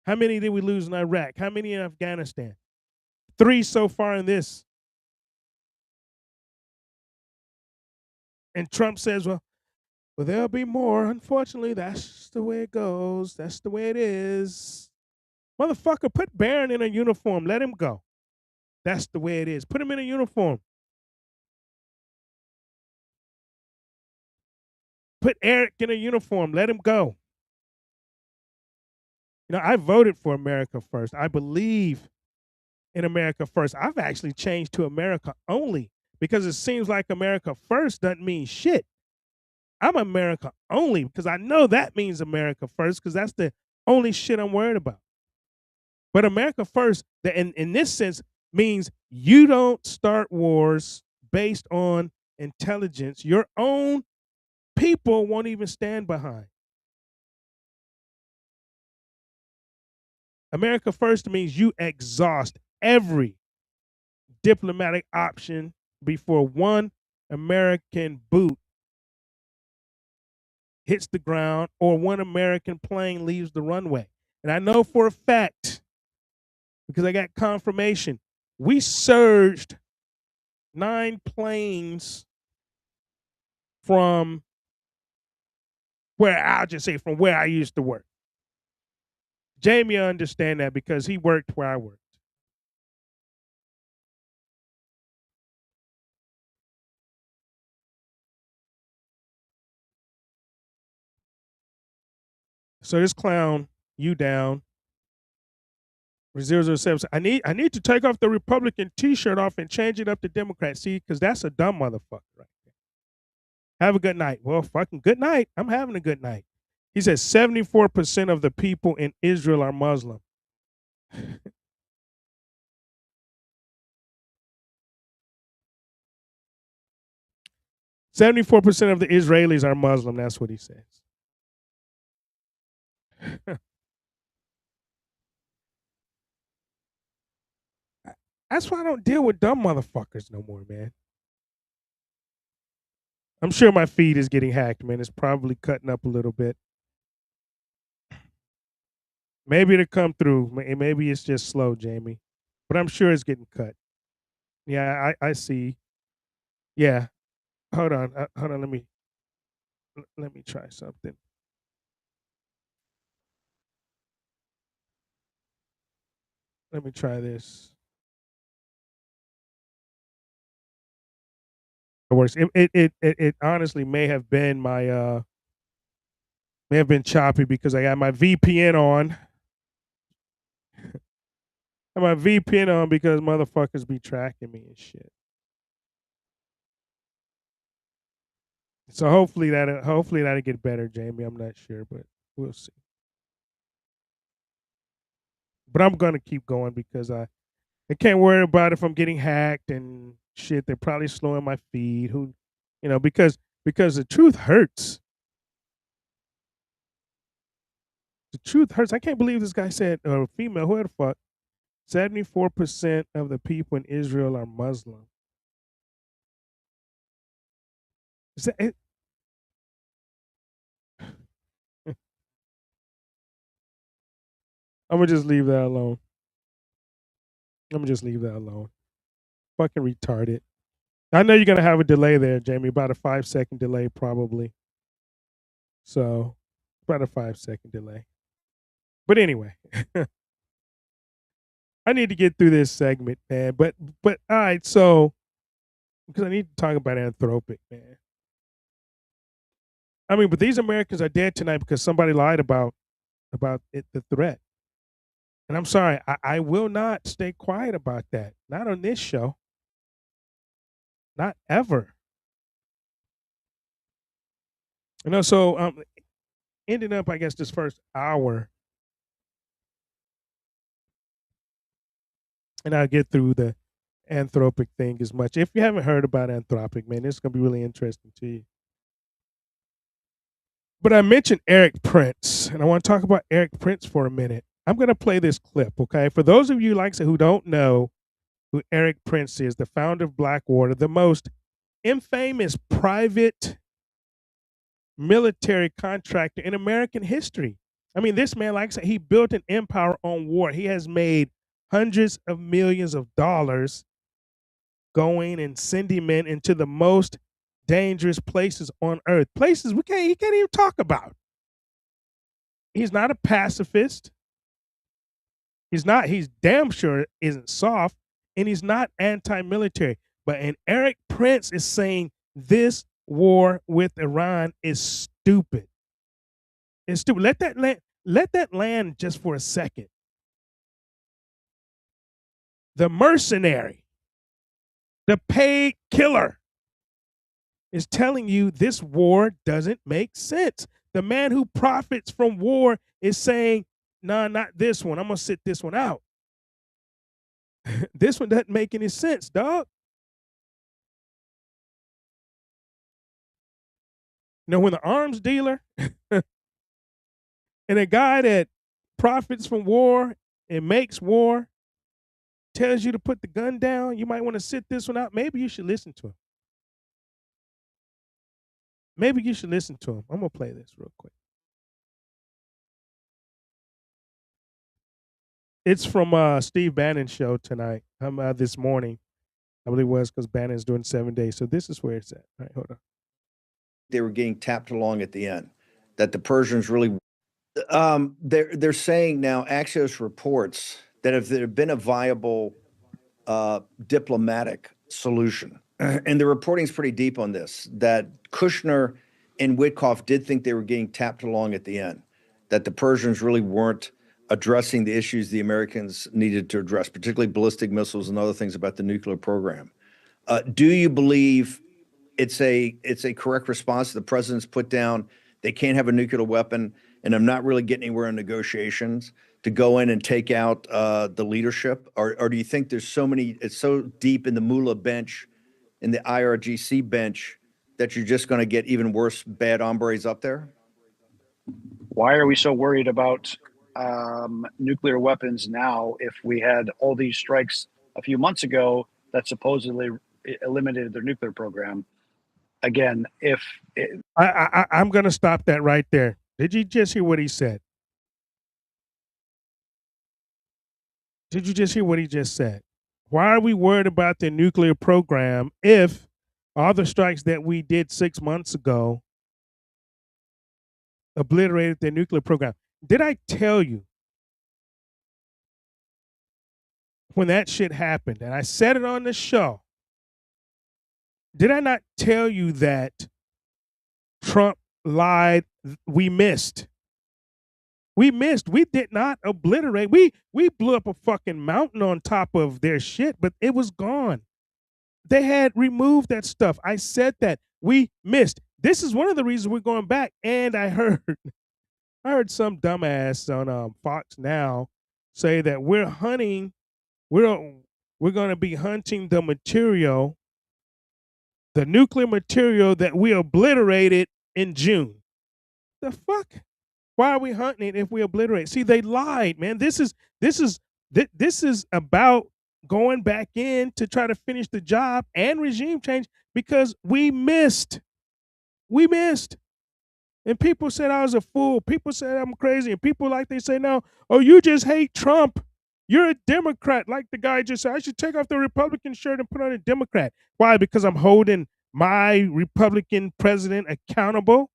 How many did we lose in Iraq? How many in Afghanistan? 3 so far in this. And Trump says, well, there'll be more. Unfortunately, that's the way it goes. That's the way it is. Motherfucker, put Barron in a uniform. Let him go. That's the way it is. Put him in a uniform. Put Eric in a uniform. Let him go. You know, I voted for America First. I believe in America First. I've actually changed to America Only because it seems like America First doesn't mean shit. I'm America Only because I know that means America First because that's the only shit I'm worried about. But America First, in this sense, means you don't start wars based on intelligence your own people won't even stand behind. America First means you exhaust every diplomatic option before one American boot hits the ground or one American plane leaves the runway. And I know for a fact, because I got confirmation, we surged 9 planes from where I used to work. Jamie understand that because he worked where I worked. So this clown, you down. 007. I need to take off the Republican T-shirt off and change it up to Democrat. See, because that's a dumb motherfucker right there. Have a good night. Well, fucking good night. I'm having a good night. He says 74% of the people in Israel are Muslim. 74% of the Israelis are Muslim. That's what he says. That's why I don't deal with dumb motherfuckers no more, man. I'm sure my feed is getting hacked, man. It's probably cutting up a little bit. Maybe it'll come through. Maybe it's just slow, Jamie. But I'm sure it's getting cut. Yeah, I see. Yeah. Hold on. Hold on. Let me try something. Let me try this. It works. It honestly may have been may have been choppy because I got my VPN on. I have my VPN on because motherfuckers be tracking me and shit. So hopefully that'll get better, Jamie. I'm not sure, but we'll see. But I'm gonna keep going because I can't worry about if I'm getting hacked and shit. They're probably slowing my feed. Because the truth hurts. The truth hurts. I can't believe this guy said, or female, who the fuck, 74% of the people in Israel are Muslim. Is that it? I'm gonna just leave that alone. Fucking retarded. I know you're gonna have a delay there, Jamie. About a 5-second delay, probably. So, about a 5-second delay. But anyway, I need to get through this segment, man. But all right, so because I need to talk about Anthropic, man. I mean, but these Americans are dead tonight because somebody lied about the threat. And I'm sorry, I will not stay quiet about that. Not on this show. Not ever. So ending up, I guess, this first hour, and I'll get through the Anthropic thing as much. If you haven't heard about Anthropic, man, this is gonna be really interesting to you. But I mentioned Eric Prince, and I want to talk about Eric Prince for a minute. I'm going to play this clip, okay? For those of you, like I said, who don't know who Eric Prince is, the founder of Blackwater, the most infamous private military contractor in American history. I mean, this man, like I said, he built an empire on war. He has made hundreds of millions of dollars going and sending men into the most dangerous places on earth, places he can't even talk about. He's not a pacifist. He's damn sure isn't soft, and he's not anti-military. And Eric Prince is saying this war with Iran is stupid. It's stupid. Let that land just for a second. The mercenary, the paid killer, is telling you this war doesn't make sense. The man who profits from war is saying, nah, not this one. I'm going to sit this one out. This one doesn't make any sense, dog. When the arms dealer and a guy that profits from war and makes war tells you to put the gun down, you might want to sit this one out. Maybe you should listen to him. I'm going to play this real quick. It's from Steve Bannon's show tonight. This morning. I believe it was because Bannon's doing 7 days. So this is where it's at. All right, hold on. They were getting tapped along at the end. That the Persians really, they're saying now, Axios reports that if there had been a viable diplomatic solution, and the reporting's pretty deep on this, that Kushner and Witkoff did think they were getting tapped along at the end, that the Persians really weren't addressing the issues the Americans needed to address, particularly ballistic missiles and other things about the nuclear program. Do you believe it's a correct response the president's put down. They can't have a nuclear weapon, and I'm not really getting anywhere in negotiations to go in and take out the leadership? Or do you think there's so many, it's so deep in the mullah bench, in the IRGC bench, that you're just going to get even worse bad hombres up there? Why are we so worried about nuclear weapons now if we had all these strikes a few months ago that supposedly eliminated their nuclear program? Again, if I'm going to stop that right there. Did you just hear what he said? Did you just hear what he just said? Why are we worried about the nuclear program if all the strikes that we did 6 months ago obliterated their nuclear program? Did I tell you when that shit happened, and I said it on the show, did I not tell you that Trump lied? We missed. We missed. We did not obliterate. We blew up a fucking mountain on top of their shit, but it was gone. They had removed that stuff. I said that. We missed. This is one of the reasons we're going back. And I heard some dumbass on Fox Now say that we're going to be hunting the material, the nuclear material that we obliterated in June. The fuck? Why are we hunting it if we obliterate? See, they lied, man. This is about going back in to try to finish the job and regime change because we missed. We missed. And people said I was a fool. People said I'm crazy. And people like they say now, oh, you just hate Trump. You're a Democrat. Like the guy just said, I should take off the Republican shirt and put on a Democrat. Why? Because I'm holding my Republican president accountable.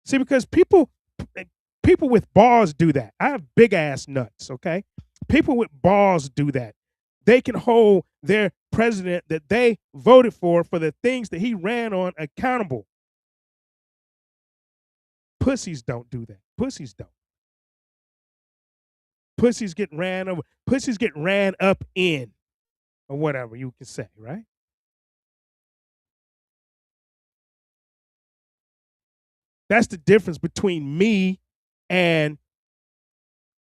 See, because people with balls do that. I have big ass nuts, okay? People with balls do that. They can hold their president that they voted for the things that he ran on accountable. Pussies don't do that. Pussies don't. Pussies get ran over. Pussies get ran up in, or whatever you can say, right? That's the difference between me and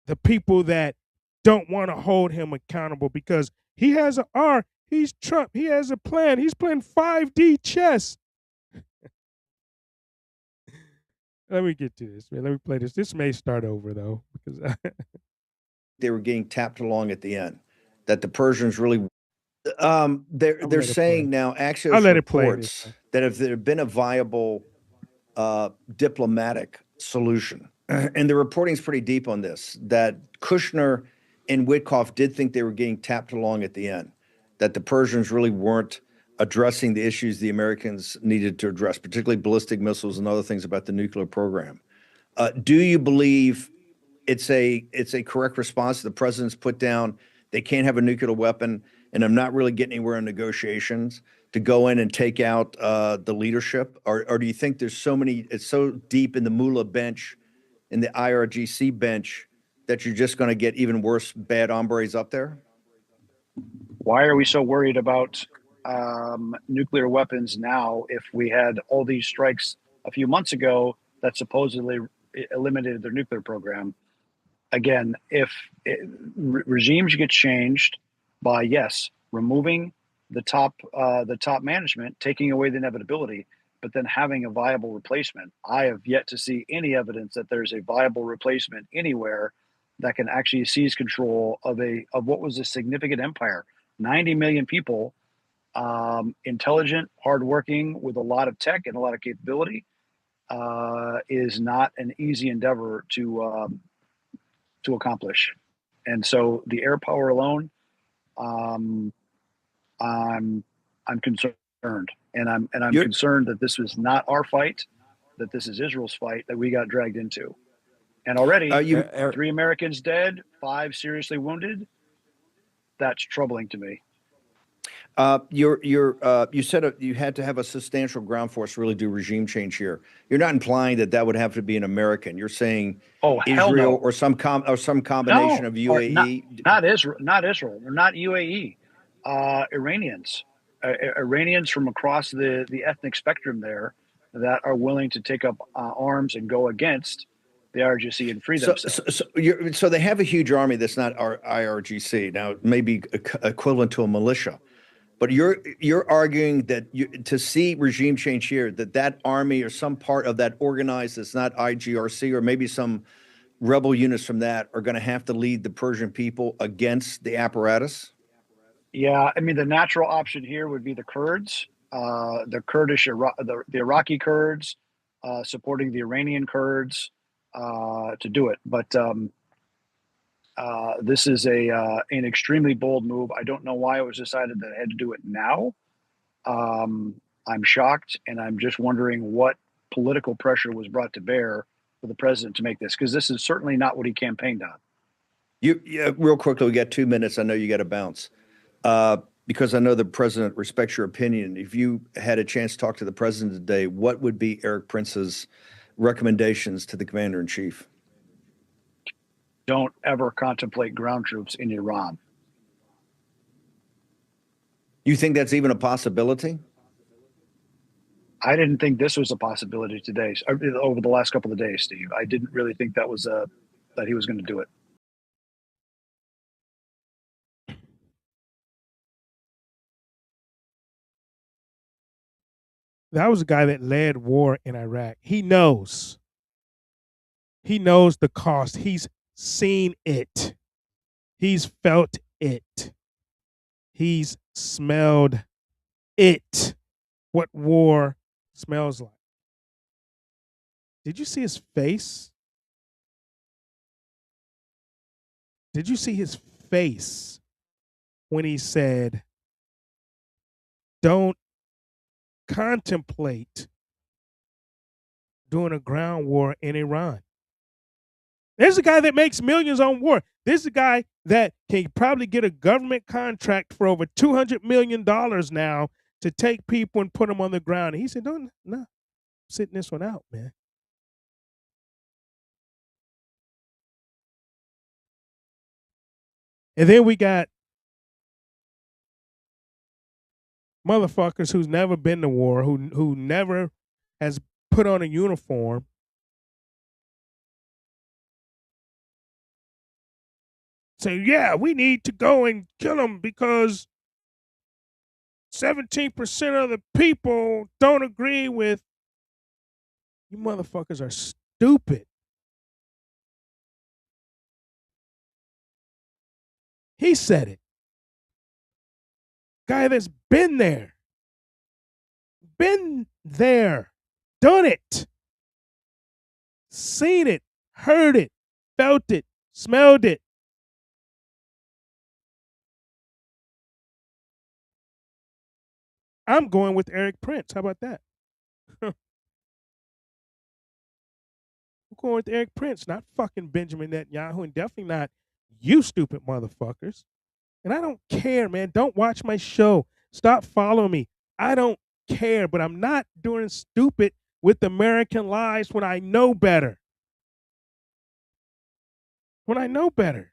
the people that don't want to hold him accountable because he has an R. He's Trump. He has a plan. He's playing 5D chess. Let me get to this, man. Let me play this. This may start over, though, because they were getting tapped along at the end, that the Persians really they're saying now actually reports that if there had been a viable diplomatic solution, and the reporting's pretty deep on this, that Kushner and Witkoff did think they were getting tapped along at the end, that the Persians really weren't addressing the issues the Americans needed to address, particularly ballistic missiles and other things about the nuclear program. Do you believe it's a correct response the president's put down? They can't have a nuclear weapon, and I'm not really getting anywhere in negotiations to go in and take out the leadership? Or do you think there's so many, it's so deep in the mullah bench, in the IRGC bench, that you're just going to get even worse bad hombres up there? Why are we so worried about nuclear weapons now if we had all these strikes a few months ago that supposedly eliminated their nuclear program? Again, if regimes get changed by, yes, removing the top management, taking away the inevitability, but then having a viable replacement. I have yet to see any evidence that there's a viable replacement anywhere that can actually seize control of what was a significant empire. 90 million people, intelligent, hardworking, with a lot of tech and a lot of capability, is not an easy endeavor to accomplish. And so the air power alone, I'm concerned, and I'm concerned that this was not our fight, that this is Israel's fight that we got dragged into. And already 3 Americans dead, 5 seriously wounded. That's troubling to me. You said you had to have a substantial ground force to really do regime change here. You're not implying that would have to be an American. You're saying Israel no. or some combination of UAE. Not Israel, or not UAE. Iranians. Iranians from across the ethnic spectrum there that are willing to take up arms and go against the IRGC and free themselves. So they have a huge army that's not our IRGC. Now, it may be equivalent to a militia. But you're arguing that to see regime change here, that army or some part of that organized that's not IGRC or maybe some rebel units from that are going to have to lead the Persian people against the apparatus? Yeah, I mean, the natural option here would be the Kurds, the Kurdish, the Iraqi Kurds, supporting the Iranian Kurds to do it. But this is an extremely bold move. I don't know why it was decided that I had to do it now. I'm shocked, and I'm just wondering what political pressure was brought to bear for the president to make this, because this is certainly not what he campaigned on. Real quickly, we got 2 minutes. I know you got to bounce. Because I know the president respects your opinion. If you had a chance to talk to the president today, what would be Eric Prince's recommendations to the commander in chief? Don't ever contemplate ground troops in Iran. You think that's even a possibility? I didn't think this was a possibility today, over the last couple of days, Steve. I didn't really think that was that he was going to do it. That was a guy that led war in Iraq. He knows. He knows the cost. He's seen it. He's felt it. He's smelled it. What war smells like. Did you see his face? Did you see his face when he said, don't contemplate doing a ground war in Iran? There's a guy that makes millions on war. There's a guy that can probably get a government contract for over $200 million now to take people and put them on the ground. And he said, no, I'm sitting this one out, man. And then we got motherfuckers who's never been to war, who never has put on a uniform, say, yeah, we need to go and kill them because 17% of the people don't agree with. You motherfuckers are stupid. He said it. Guy that's been there, done it, seen it, heard it, felt it, smelled it. I'm going with Eric Prince. How about that? I'm going with Eric Prince, not fucking Benjamin Netanyahu, and definitely not you stupid motherfuckers. And I don't care, man. Don't watch my show. Stop following me. I don't care, but I'm not doing stupid with American lies when I know better. When I know better.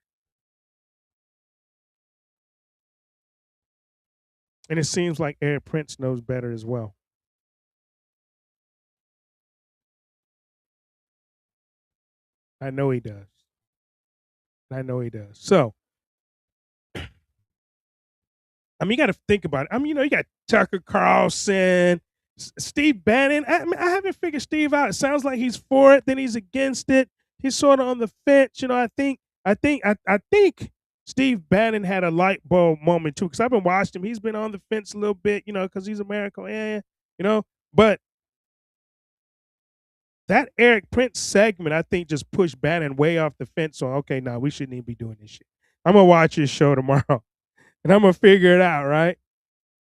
And it seems like Eric Prince knows better as well. I know he does. So, I mean, you got to think about it. I mean, you got Tucker Carlson, Steve Bannon. I haven't figured Steve out. It sounds like he's for it, then he's against it. He's sort of on the fence. I think Steve Bannon had a light bulb moment too, because I've been watching him. He's been on the fence a little bit, because he's American, But that Eric Prince segment, I think, just pushed Bannon way off the fence on, okay, we shouldn't even be doing this shit. I'm going to watch his show tomorrow, and I'm going to figure it out, right?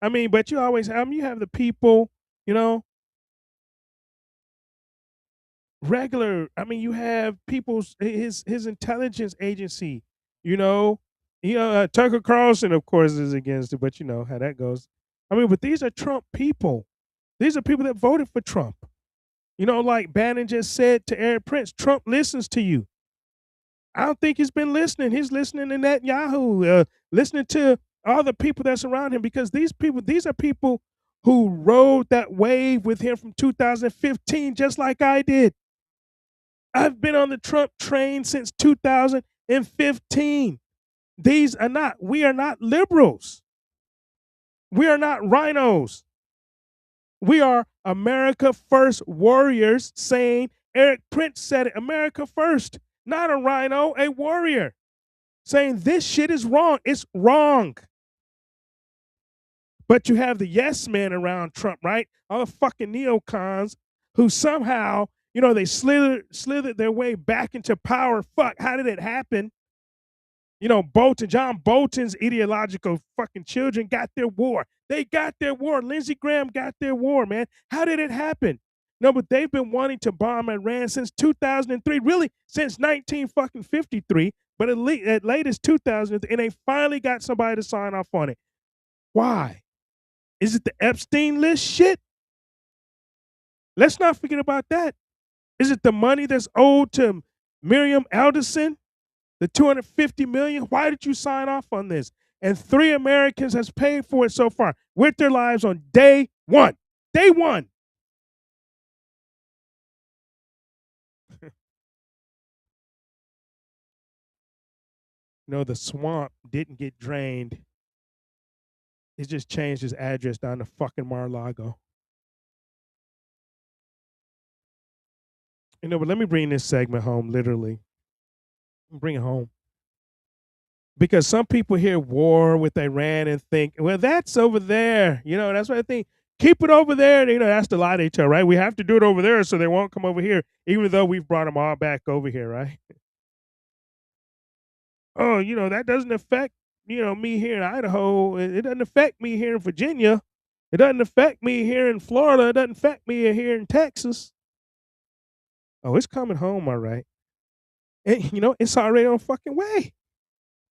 I mean, but you always have, you have the people, regular, you have people's, his intelligence agency, Tucker Carlson, of course, is against it, but you know how that goes. But these are Trump people. These are people that voted for Trump. Like Bannon just said to Eric Prince, Trump listens to you. I don't think he's been listening. He's listening to Netanyahu, listening to all the people that's around him, because these are people who rode that wave with him from 2015, just like I did. I've been on the Trump train since 2015. We are not liberals. We are not rhinos. We are America First warriors saying, Eric Prince said it, America First, not a rhino, a warrior, saying this shit is wrong. It's wrong. But you have the yes men around Trump, right? All the fucking neocons who somehow, they slithered their way back into power. Fuck, how did it happen? John Bolton's ideological fucking children got their war. They got their war. Lindsey Graham got their war, man. How did it happen? No, but they've been wanting to bomb Iran since 2003, really since 1953, but at latest 2003, and they finally got somebody to sign off on it. Why? Is it the Epstein list shit? Let's not forget about that. Is it the money that's owed to Miriam Alderson? The $250 million? Why did you sign off on this? And 3 Americans has paid for it so far with their lives on day one. Day one. The swamp didn't get drained. It just changed his address down to fucking Mar-a-Lago. But let me bring this segment home, literally. Bring it home. Because some people hear war with Iran and think, well, that's over there. That's what I think. Keep it over there. That's the lie they tell, right? We have to do it over there so they won't come over here, even though we've brought them all back over here, right? Oh, that doesn't affect, me here in Idaho. It doesn't affect me here in Virginia. It doesn't affect me here in Florida. It doesn't affect me here in Texas. Oh, it's coming home, all right. And, it's already on fucking way.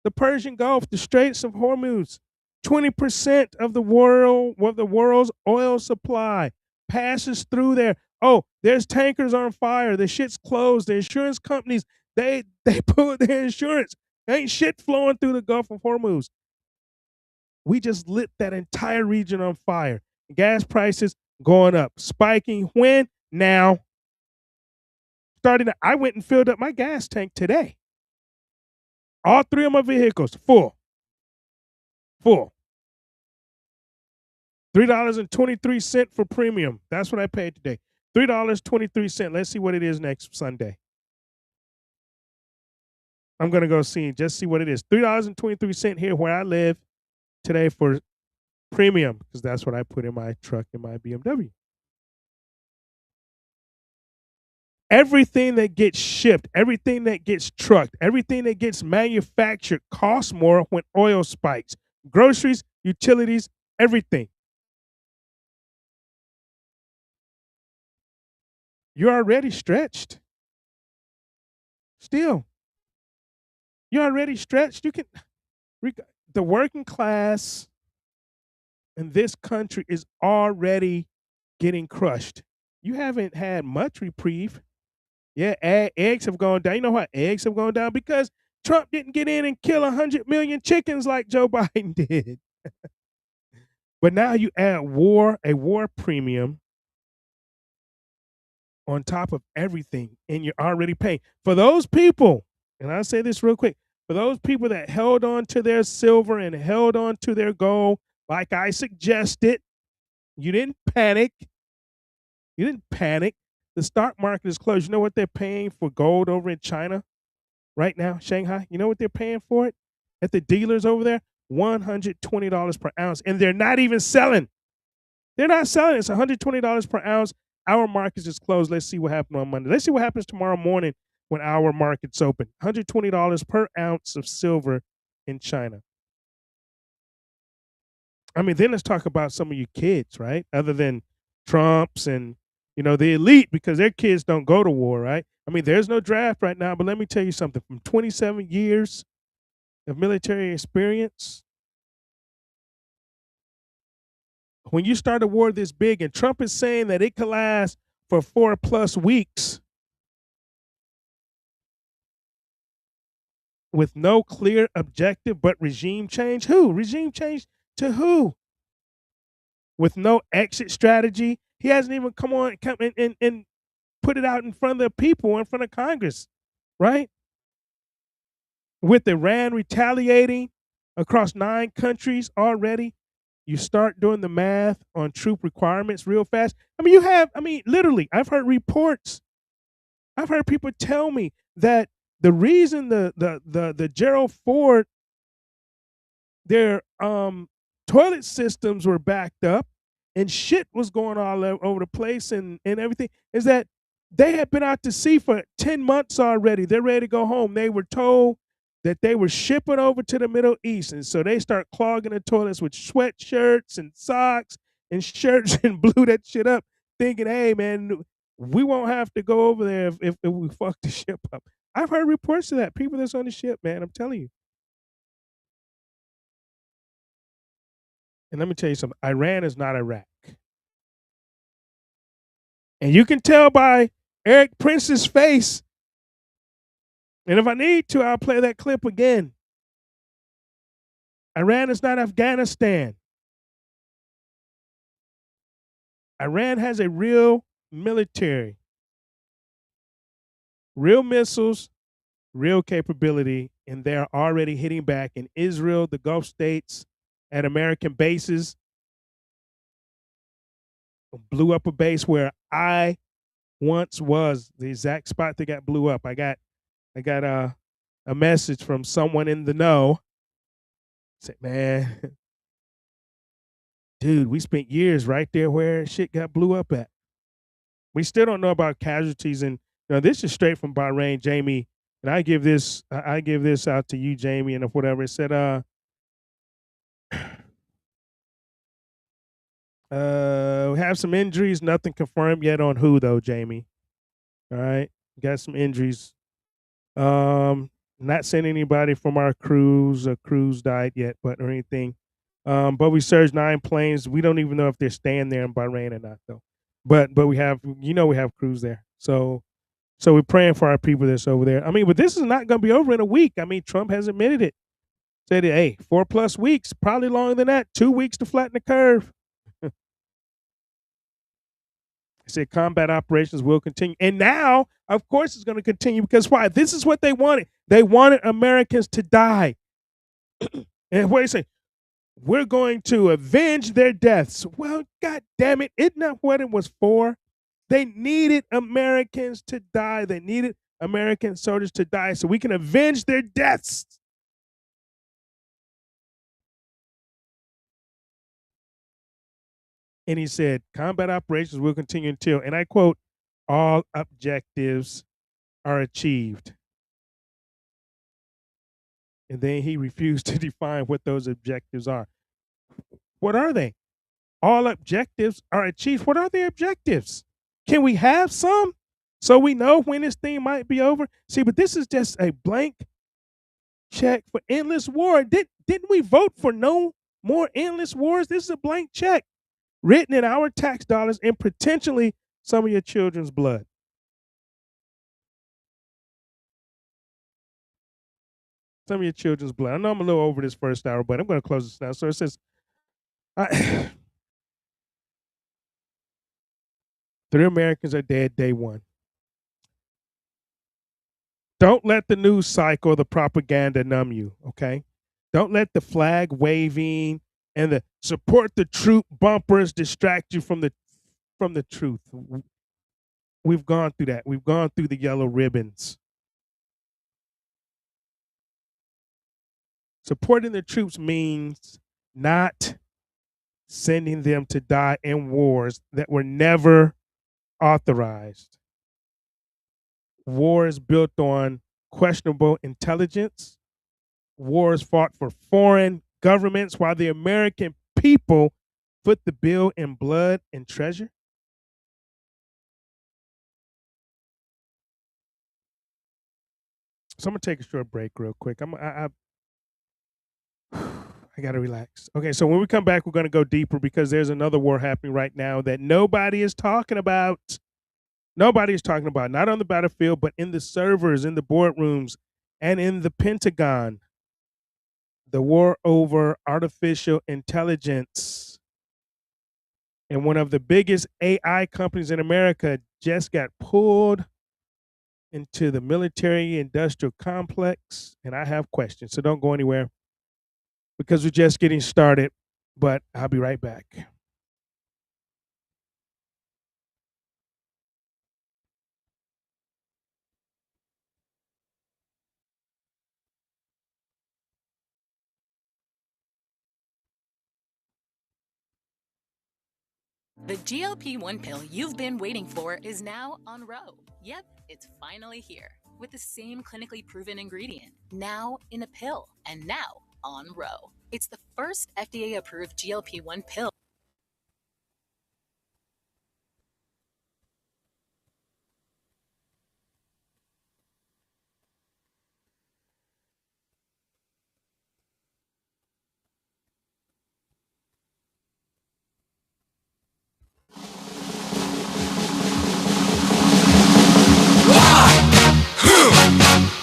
The Persian Gulf, the Straits of Hormuz, 20% of the world's oil supply passes through there. Oh, there's tankers on fire. The shit's closed. The insurance companies, they pulled their insurance. There ain't shit flowing through the Gulf of Hormuz. We just lit that entire region on fire. Gas prices going up, spiking. When? Now. I went and filled up my gas tank today. All 3 of my vehicles, full. $3.23 for premium. That's what I paid today. $3.23. Let's see what it is next Sunday. I'm going to go see what it is. $3.23 here where I live today for premium, because that's what I put in my truck in my BMW. Everything that gets shipped, everything that gets trucked, everything that gets manufactured costs more when oil spikes. Groceries, utilities, everything. You're already stretched. Still. You're already stretched. The working class in this country is already getting crushed. You haven't had much reprieve. Yeah, eggs have gone down. You know why eggs have gone down? Because Trump didn't get in and kill 100 million chickens like Joe Biden did. But now you add a war premium on top of everything, and you're already paying. For those people, and I'll say this real quick, for those people that held on to their silver and held on to their gold, like I suggested, you didn't panic. The stock market is closed. You know what they're paying for gold over in China right now, Shanghai? You know what they're paying for it at the dealers over there? $120 per ounce. And they're not even selling. They're not selling. It's $120 per ounce. Our markets is closed. Let's see what happens on Monday. Let's see what happens tomorrow morning when our market's open. $120 per ounce of silver in China. I mean, then let's talk about some of you kids, right? Other than Trumps and the elite, because their kids don't go to war, right? I mean, there's no draft right now, but let me tell you something. From 27 years of military experience, when you start a war this big, and Trump is saying that it could last for 4+ weeks, with no clear objective but regime change. Who? Regime change to who? With no exit strategy. He hasn't even come and put it out in front of the people, in front of Congress, right? With Iran retaliating across 9 countries already, you start doing the math on troop requirements real fast. Literally, I've heard reports. I've heard people tell me that the reason the Gerald Ford, their toilet systems were backed up and shit was going all over the place and everything is that they had been out to sea for 10 months already. They're ready to go home. They were told that they were shipping over to the Middle East. And so they start clogging the toilets with sweatshirts and socks and shirts and blew that shit up, thinking, hey, man, we won't have to go over there if we fuck the ship up. I've heard reports of that. People that's on the ship, man, I'm telling you. And let me tell you something. Iran is not Iraq. And you can tell by Eric Prince's face. And if I need to, I'll play that clip again. Iran is not Afghanistan. Iran has a real military, real missiles, real capability, and they're already hitting back in Israel, the Gulf states, at American bases. Blew up a base where I once was, the exact spot that got blew up. I got a message from someone in the know. Said, man, dude, we spent years right there where shit got blew up at. We still don't know about casualties, and this is straight from Bahrain, Jamie. And I give this out to you, Jamie, and whatever. It said, we have some injuries, nothing confirmed yet on who though, Jamie. All right. Got some injuries. Not saying anybody from our crews died yet, or anything. But we surged 9 planes. We don't even know if they're staying there in Bahrain or not though. But we have crews there. So we're praying for our people that's over there. But this is not gonna be over in a week. Trump has admitted it. Said, hey, 4+ weeks, probably longer than that, 2 weeks to flatten the curve. He said combat operations will continue. And now, of course, it's going to continue because why? This is what they wanted. They wanted Americans to die. And what do you say? We're going to avenge their deaths. Well, God damn it. Isn't that what it was for? They needed Americans to die. They needed American soldiers to die so we can avenge their deaths. And he said, combat operations will continue until, and I quote, all objectives are achieved. And then he refused to define what those objectives are. What are they? All objectives are achieved. What are the objectives? Can we have some so we know when this thing might be over? See, but this is just a blank check for endless war. Didn't we vote for no more endless wars? This is a blank check written in our tax dollars and potentially some of your children's blood. Some of your children's blood. I know I'm a little over this first hour, but I'm going to close this now. So it says, 3 Americans are dead day 1. Don't let the news cycle, the propaganda numb you, okay? Don't let the flag waving and the support the troop bumpers distract you from the truth. We've gone through that. We've gone through the yellow ribbons. Supporting the troops means not sending them to die in wars that were never authorized. Wars built on questionable intelligence. Wars fought for foreign governments while the American people foot the bill in blood and treasure. So I'm gonna take a short break real quick. I gotta relax. Okay, so when we come back, we're gonna go deeper because there's another war happening right now that nobody is talking about. Nobody is talking about, not on the battlefield, but in the servers, in the boardrooms, And in the Pentagon, the war over artificial intelligence. And one of the biggest AI companies in America just got pulled into the military industrial complex. And I have questions, so don't go anywhere because we're just getting started. But I'll be right back. The GLP-1 pill you've been waiting for is now on Ro. Yep, it's finally here with the same clinically proven ingredient, now in a pill, and now on Ro. It's the first FDA-approved GLP-1 pill.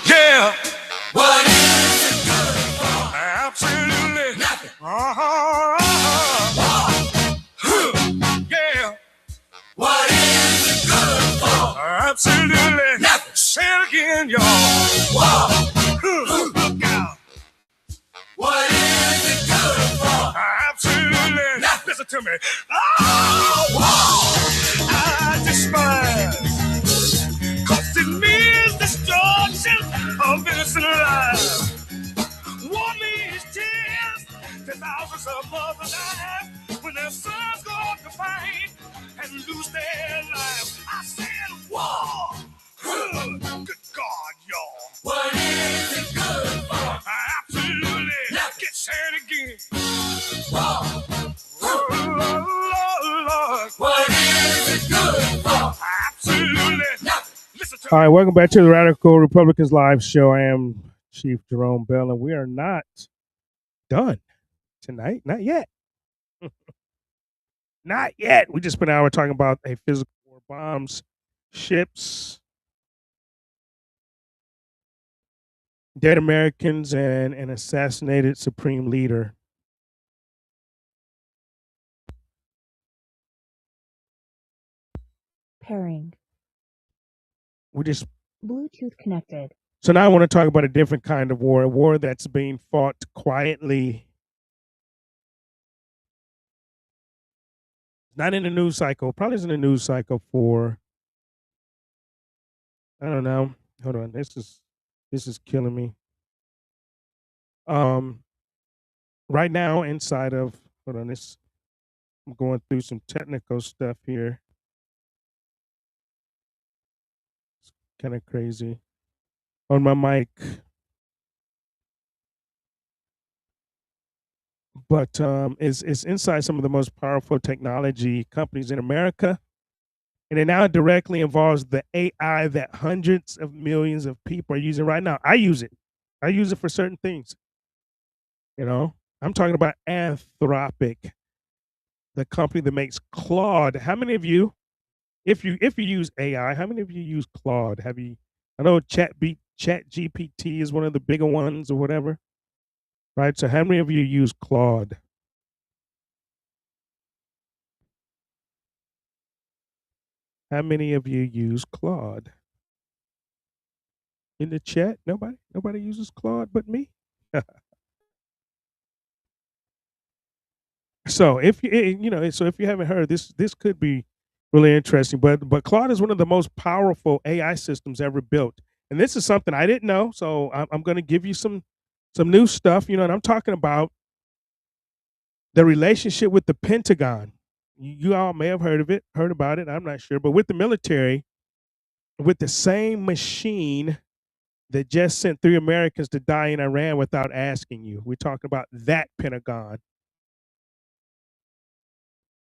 Yeah. What is it good for? Absolutely nothing. Yeah. What is it good for? Absolutely nothing. Say it again, y'all. Look out. What is it good for? Absolutely nothing. Listen to me. Oh, I despise. Cause it means destruction of innocent lives. War means tears to thousands of mothers die when their sons go off to fight and lose their lives. I said war. Good God, y'all. What is it good for? Absolutely. Get said again. War. Lord. What is it good for? Absolutely. All right, welcome back to the Radical Republicans Live Show. I am Chief Jarome Bell, and we are not done tonight. Not yet. Not yet. We just spent an hour talking about a physical war, bombs, ships, dead Americans, and an assassinated supreme leader. Pairing. We just Bluetooth connected. So now I want to talk about a different kind of war, a war that's being fought quietly. Not in the news cycle, probably is in the news cycle for, I don't know. Hold on, this is killing me. Right now inside of, hold on, I'm going through some technical stuff here. It's kind of crazy. On my mic. But it's inside some of the most powerful technology companies in America. And it now directly involves the AI that hundreds of millions of people are using right now. I use it for certain things. You know, I'm talking about Anthropic, the company that makes Claude. How many of you, if you use AI, how many of you use Claude? Have you? I know Chat GPT is one of the bigger ones or whatever, right? So how many of you use Claude? How many of you use Claude? In the chat, nobody uses Claude but me. So if if you haven't heard this could be really interesting. But Claude is one of the most powerful AI systems ever built, and this is something I didn't know. So I'm going to give you some new stuff. And I'm talking about the relationship with the Pentagon. You all may have heard about it. I'm not sure, but with the military, with the same machine that just sent 3 Americans to die in Iran without asking you. We're talking about that Pentagon.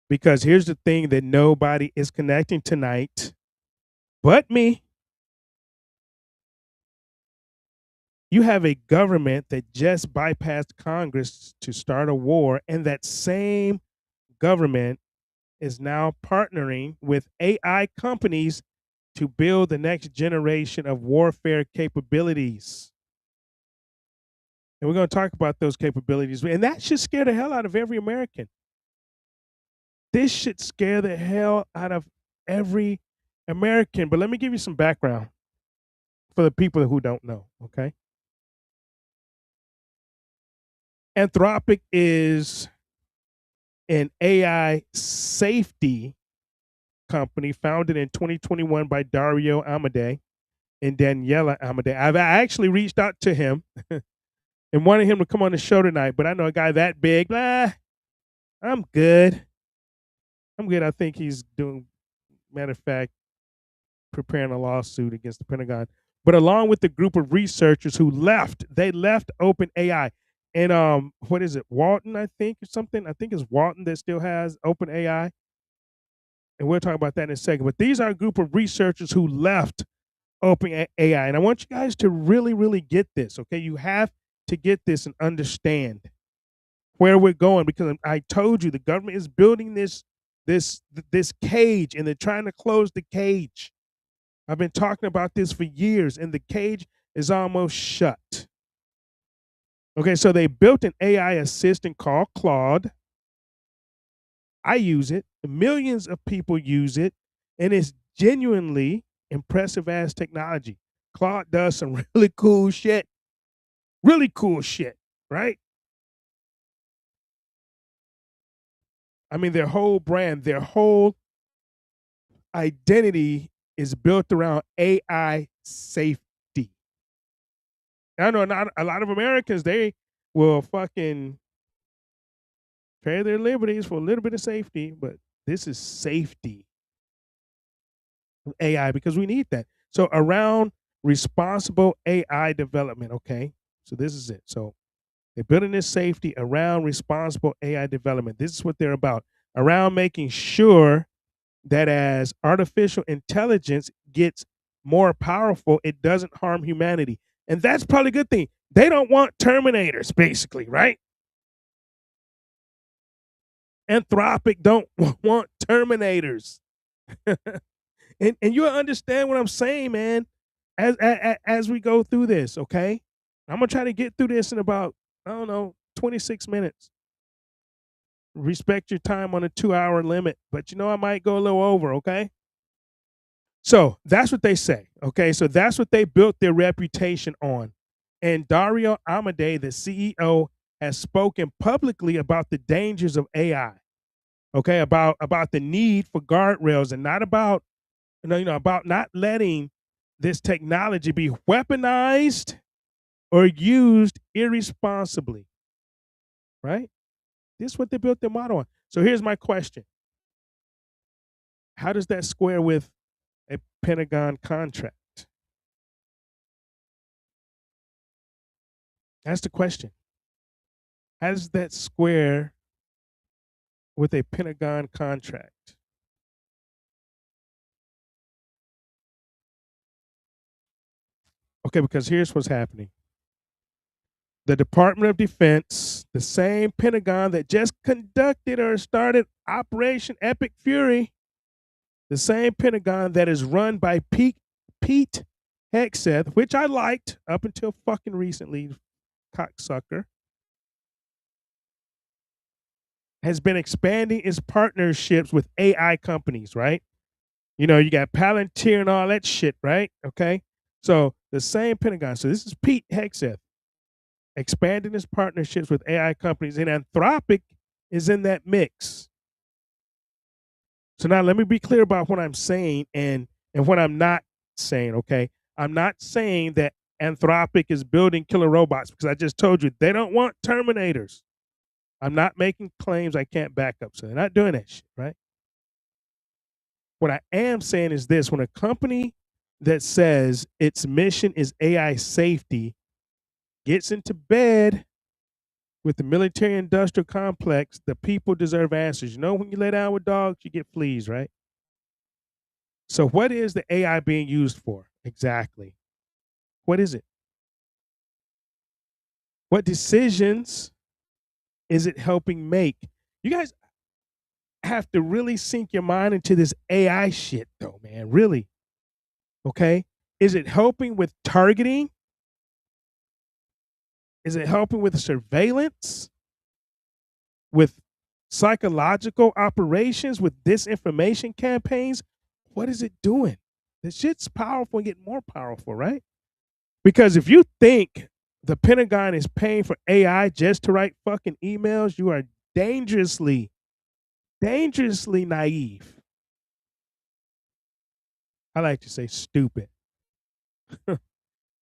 Because here's the thing that nobody is connecting tonight but me. You have a government that just bypassed Congress to start a war, and that same government is now partnering with AI companies to build the next generation of warfare capabilities. And we're going to talk about those capabilities. And that should scare the hell out of every American. This should scare the hell out of every American. But let me give you some background for the people who don't know, okay? Anthropic is an AI safety company founded in 2021 by Dario Amodei and Daniela Amodei. I've actually reached out to him and wanted him to come on the show tonight, but I know a guy that big. I'm good. I think he's doing, matter of fact, preparing a lawsuit against the Pentagon. But along with the group of researchers who left OpenAI. And what is it, Walton, I think, or something? I think it's Walton that still has OpenAI. And we'll talk about that in a second. But these are a group of researchers who left OpenAI. And I want you guys to really, really get this, okay? You have to get this and understand where we're going, because I told you the government is building this cage, and they're trying to close the cage. I've been talking about this for years, and the cage is almost shut. Okay, so they built an AI assistant called Claude. I use it. Millions of people use it, and it's genuinely impressive ass technology. Claude does some really cool shit. Really cool shit, right? I mean, their whole brand, their whole identity is built around AI safety. I know not a lot of Americans, they will fucking trade their liberties for a little bit of safety, but this is safety AI, because we need that. So around responsible AI development, okay? So this is it. So they're building this safety around responsible AI development. This is what they're about. Around making sure that as artificial intelligence gets more powerful, it doesn't harm humanity. And that's probably a good thing. They don't want Terminators, basically, right? Anthropic don't want Terminators. and you'll understand what I'm saying, man, as we go through this, okay? I'm going to try to get through this in about, 26 minutes. Respect your time on a 2-hour limit, but I might go a little over, okay? So that's what they say, okay? So that's what they built their reputation on. And Dario Amodei, the CEO, has spoken publicly about the dangers of AI, okay? About the need for guardrails, and not about, about not letting this technology be weaponized or used irresponsibly, right? This is what they built their model on. So here's my question. How does that square with a Pentagon contract? That's the question. How does that square with a Pentagon contract? Okay, because here's what's happening. The Department of Defense, the same Pentagon that just conducted or started Operation Epic Fury, the same Pentagon that is run by Pete Hegseth, which I liked up until fucking recently, cocksucker, has been expanding its partnerships with AI companies, right? You got Palantir and all that shit, right? Okay. So the same Pentagon. So this is Pete Hegseth expanding his partnerships with AI companies, and Anthropic is in that mix. So now let me be clear about what I'm saying and what I'm not saying, okay? I'm not saying that Anthropic is building killer robots, because I just told you they don't want Terminators. I'm not making claims I can't back up, so they're not doing that shit, right? What I am saying is this: when a company that says its mission is AI safety gets into bed with the military-industrial complex, the people deserve answers. When you lay down with dogs, you get fleas, right? So what is the AI being used for exactly? What is it? What decisions is it helping make? You guys have to really sink your mind into this AI shit, though, man. Really. Okay? Is it helping with targeting? Is it helping with surveillance, with psychological operations, with disinformation campaigns? What is it doing? The shit's powerful and getting more powerful, right? Because if you think the Pentagon is paying for AI just to write fucking emails, you are dangerously naive. I like to say stupid.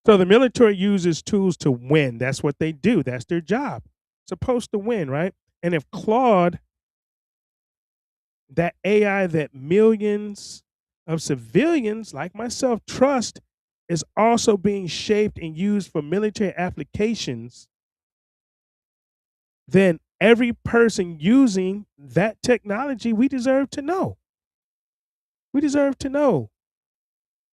So the military uses tools to win. That's what they do. That's their job. Supposed to win, right? And if Claude, that AI that millions of civilians like myself trust, is also being shaped and used for military applications, then every person using that technology, we deserve to know. We deserve to know.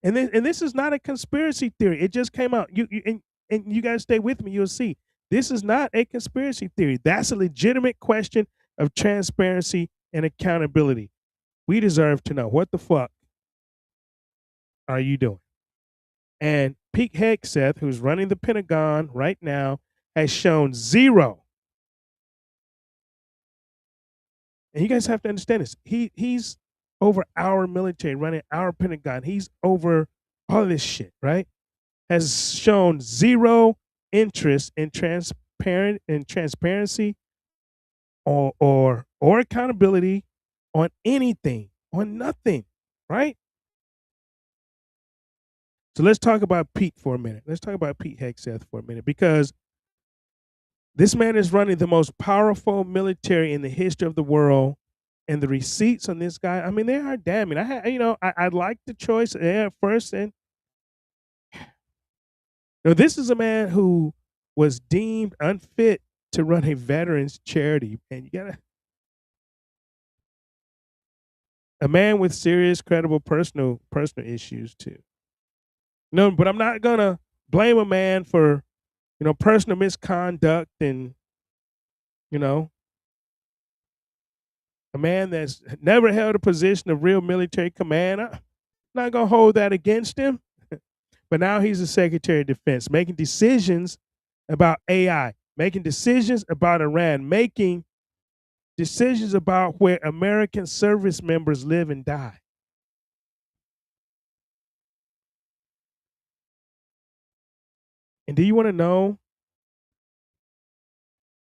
And this is not a conspiracy theory. It just came out. And you guys stay with me. You'll see. This is not a conspiracy theory. That's a legitimate question of transparency and accountability. We deserve to know. What the fuck are you doing? And Pete Hegseth, who's running the Pentagon right now, has shown zero. And you guys have to understand this. He's over our military, running our Pentagon. He's over all of this shit, right? Has shown zero interest in transparency or accountability on anything, on nothing, right? So let's talk about Pete for a minute. Let's talk about Pete Hegseth for a minute, because this man is running the most powerful military in the history of the world. And the receipts on this guy, I mean, they are damning. I like the choice at first. And this is a man who was deemed unfit to run a veterans charity. And you gotta, a man with serious, credible personal issues too. No, but I'm not gonna blame a man for, personal misconduct and, a man that's never held a position of real military command. I'm not gonna hold that against him. But now he's the Secretary of Defense, making decisions about AI, making decisions about Iran, making decisions about where American service members live and die. And do you want to know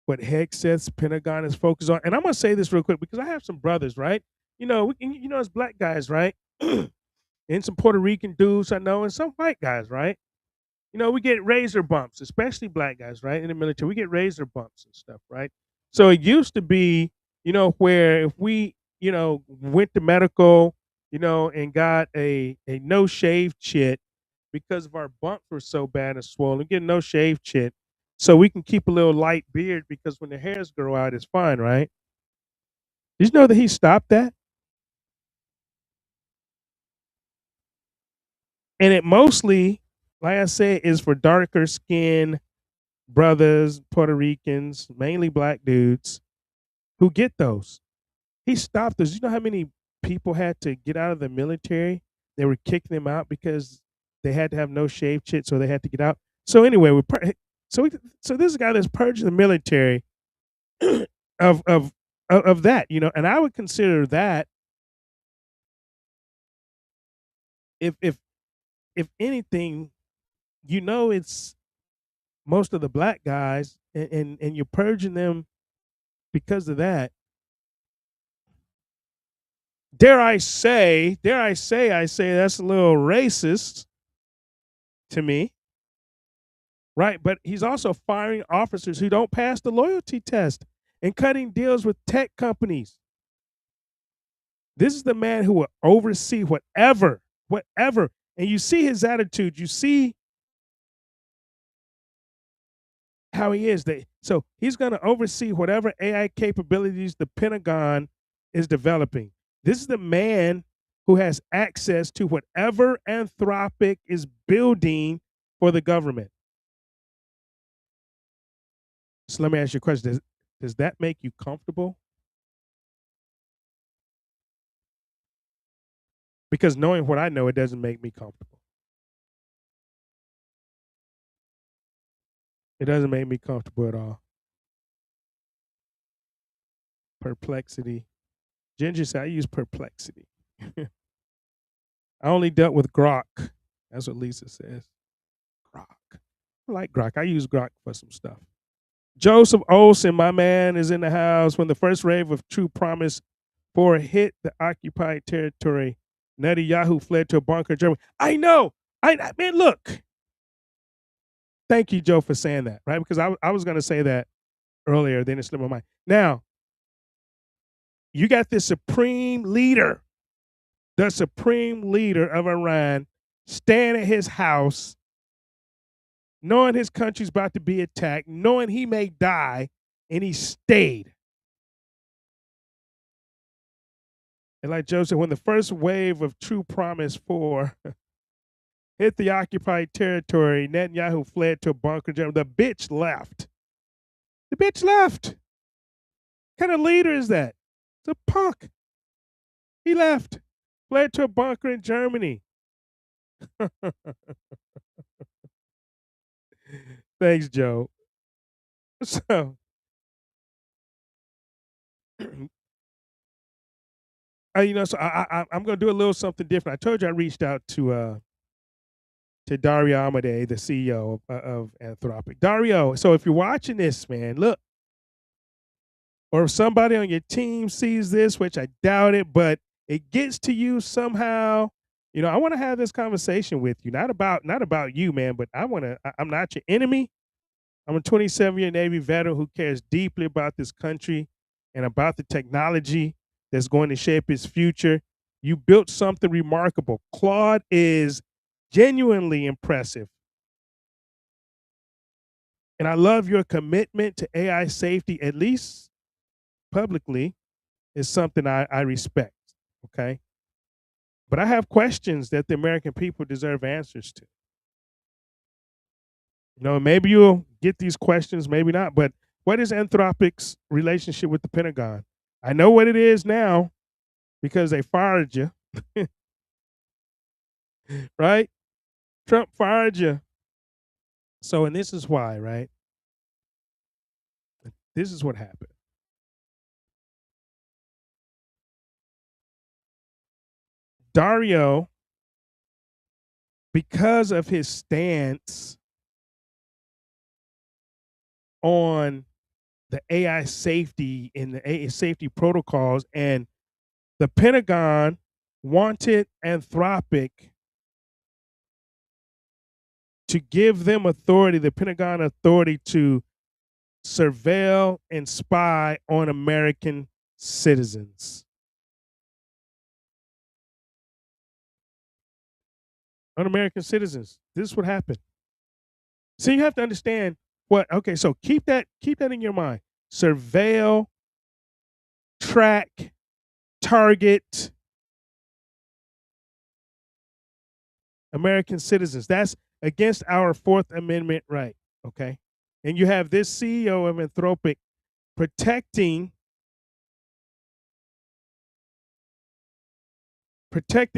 what Hegseth's Pentagon is focused on? And I'm going to say this real quick because I have some brothers, right? As black guys, right? And some Puerto Rican dudes I know, and some white guys, right? We get razor bumps, especially black guys, right? In the military, we get razor bumps and stuff, right? So it used to be, where if we, went to medical, and got a no shave chit because of our bumps were so bad and swollen, get a no shave chit so we can keep a little light beard because when the hairs grow out, it's fine, right? Did you know that he stopped that? And it mostly, like I said, is for darker skin brothers, Puerto Ricans, mainly black dudes who get those. He stopped those. You know how many people had to get out of the military? They were kicking them out because they had to have no shave chit, so they had to get out. So anyway, so this is a guy that's purging the military of that, and I would consider that if anything, it's most of the black guys, and you're purging them because of that. Dare I say that's a little racist to me, right? But he's also firing officers who don't pass the loyalty test and cutting deals with tech companies. This is the man who will oversee whatever, and you see his attitude. You see how he is. So he's going to oversee whatever AI capabilities the Pentagon is developing. This is the man who has access to whatever Anthropic is building for the government. So let me ask you a question. Does that make you comfortable? Because knowing what I know, it doesn't make me comfortable. It doesn't make me comfortable at all. Perplexity. Ginger said I use perplexity. I only dealt with Grok. That's what Lisa says. Grok. I like Grok. I use Grok for some stuff. Joseph Olsen, my man, is in the house. When the first wave of True Promise 4 hit the occupied territory, Netanyahu fled to a bunker in Germany. I know. Man, look. Thank you, Joe, for saying that, right? Because I was going to say that earlier, then it slipped my mind. Now, you got the supreme leader of Iran, staying at his house, knowing his country's about to be attacked, knowing he may die, and he stayed. And like Joseph, when the first wave of True Promise 4 hit the occupied territory, Netanyahu fled to a bunker in Germany. The bitch left. What kind of leader is that? It's a punk. He left, fled to a bunker in Germany. Thanks, Joe. So, so I'm going to do a little something different. I told you I reached out to Dario Amodei, the CEO of Anthropic. Dario, so if you're watching this, man, look, or if somebody on your team sees this, which I doubt it, but it gets to you somehow, I want to have this conversation with you, not about you, man, but I'm not your enemy. I'm a 27-year Navy veteran who cares deeply about this country and about the technology that's going to shape its future. You built something remarkable. Claude is genuinely impressive. And I love your commitment to AI safety, at least publicly, is something I respect. Okay. But I have questions that the American people deserve answers to. Maybe you'll get these questions, maybe not. But what is Anthropic's relationship with the Pentagon? I know what it is now because they fired you. Right? Trump fired you. So, and this is why, right? This is what happened. Dario, because of his stance on the AI safety and the AI safety protocols, and the Pentagon wanted Anthropic to give them authority, the Pentagon authority to surveil and spy on American citizens. On American citizens. This is what happened. So you have to understand so keep that in your mind. Surveil, track, target American citizens. That's against our Fourth Amendment right. Okay. And you have this CEO of Anthropic protecting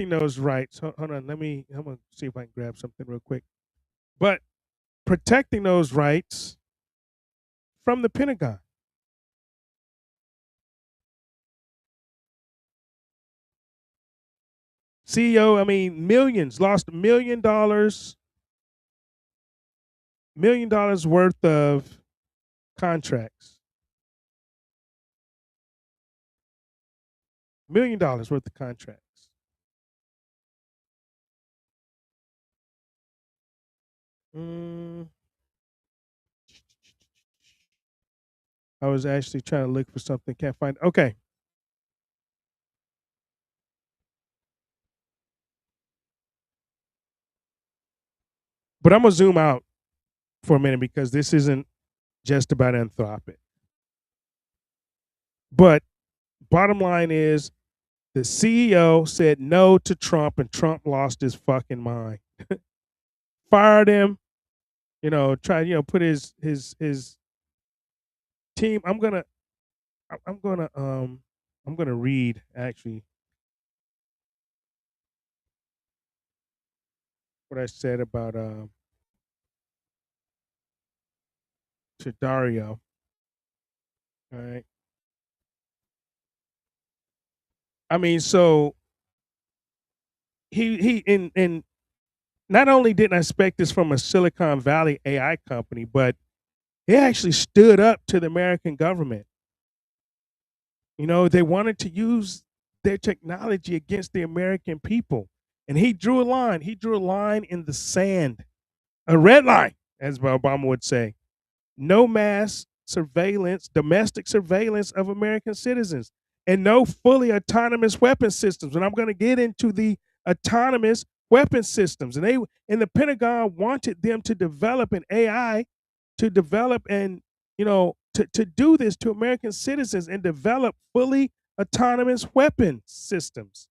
those rights. Hold on, I'm gonna see if I can grab something real quick. But protecting those rights from the Pentagon. CEO, millions, lost $1 million worth of contracts. $1 million worth of contracts. I was actually trying to look for something, can't find. Okay. But I'm gonna zoom out for a minute because this isn't just about Anthropic. But bottom line is the CEO said no to Trump and Trump lost his fucking mind. Fired him, tried, put his team. I'm gonna read actually what I said about to Dario. All right. I mean, so he and not only didn't I expect this from a Silicon Valley AI company, but he actually stood up to the American government. You know, they wanted to use their technology against the American people. And he drew a line. He drew a line in the sand, a red line, as Obama would say. No mass surveillance, domestic surveillance of American citizens, and no fully autonomous weapon systems. And I'm going to get into the autonomous weapon systems. And the Pentagon wanted them to develop an AI to develop and, to do this to American citizens and develop fully autonomous weapon systems.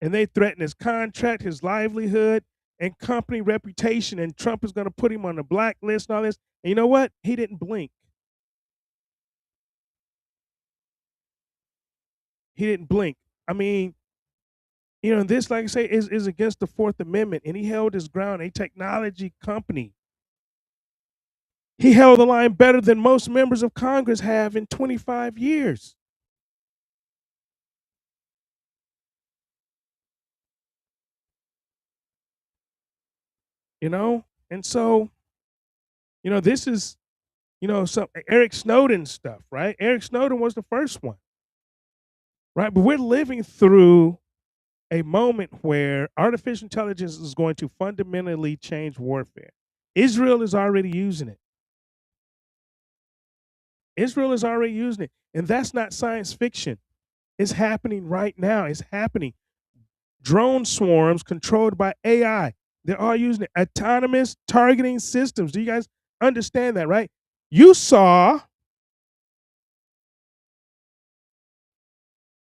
And they threatened his contract, his livelihood, and company reputation. And Trump is going to put him on the blacklist and all this. And you know what? He didn't blink. He didn't blink. I mean, this, like I say, is against the Fourth Amendment. And he held his ground, a technology company. He held the line better than most members of Congress have in 25 years. And so, this is, some Eric Snowden stuff, right? Eric Snowden was the first one, right? But we're living through a moment where artificial intelligence is going to fundamentally change warfare. Israel is already using it. Israel is already using it. And that's not science fiction. It's happening right now. It's happening. Drone swarms controlled by AI. They're all using it. Autonomous targeting systems. Do you guys understand that, right? You saw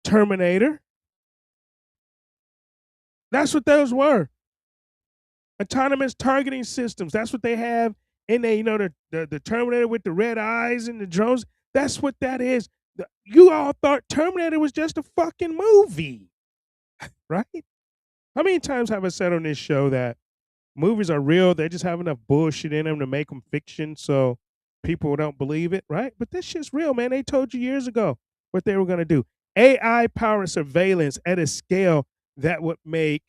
Terminator. That's what those were. Autonomous targeting systems. That's what they have in there, the Terminator with the red eyes and the drones. That's what that is. You all thought Terminator was just a fucking movie, right? How many times have I said on this show that movies are real? They just have enough bullshit in them to make them fiction so people don't believe it, right? But this shit's real, man. They told you years ago what they were going to do. AI-powered surveillance at a scale that would make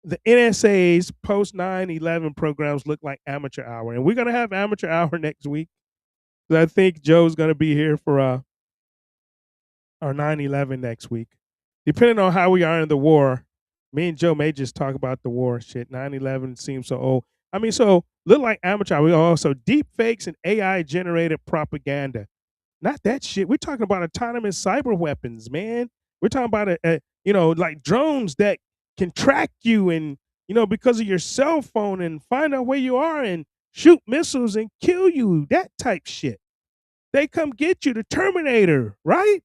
the NSA's post 9/11 programs look like amateur hour. And we're going to have amateur hour next week. So I think Joe's going to be here for our 9/11 next week. Depending on how we are in the war, me and Joe may just talk about the war shit. 9/11 seems so old. I mean, so look like amateur hour. We also deep fakes and AI-generated propaganda. Not that shit. We're talking about autonomous cyber weapons, man. We're talking about like drones that can track you and, because of your cell phone and find out where you are and shoot missiles and kill you. That type shit. They come get you, the Terminator, right?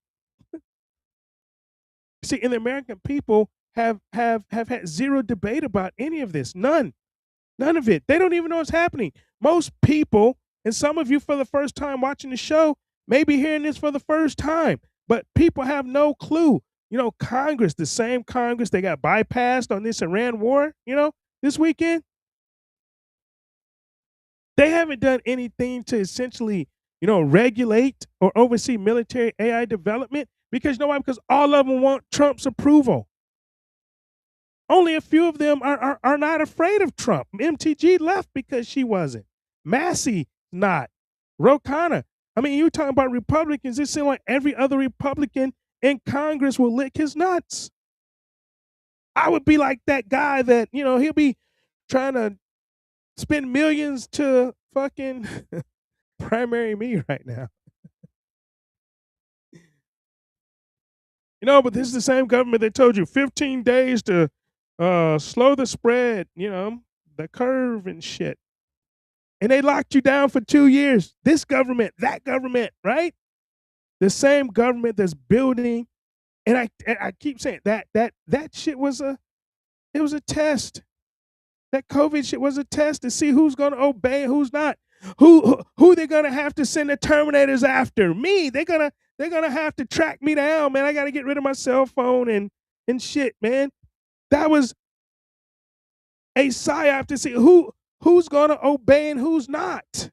See, and the American people have had zero debate about any of this. None of it. They don't even know what's happening. Most people, and some of you for the first time watching the show, may be hearing this for the first time, but people have no clue. Congress, the same Congress, they got bypassed on this Iran war, this weekend. They haven't done anything to essentially, regulate or oversee military AI development because, because all of them want Trump's approval. Only a few of them are not afraid of Trump. MTG left because she wasn't. Massey, not. Ro Khanna. I mean, you're talking about Republicans. It seems like every other Republican in Congress will lick his nuts. I would be like that guy that, he'll be trying to spend millions to fucking primary me right now. But this is the same government that told you 15 days to slow the spread, the curve and shit. And they locked you down for 2 years. This government, that government, right? The same government that's building, and I keep saying that shit was a test. That COVID shit was a test to see who's gonna obey and who's not. Who they're gonna have to send the Terminators after? Me. They're gonna have to track me down, man. I gotta get rid of my cell phone and shit, man. That was a psyop to see who who's going to obey and who's not.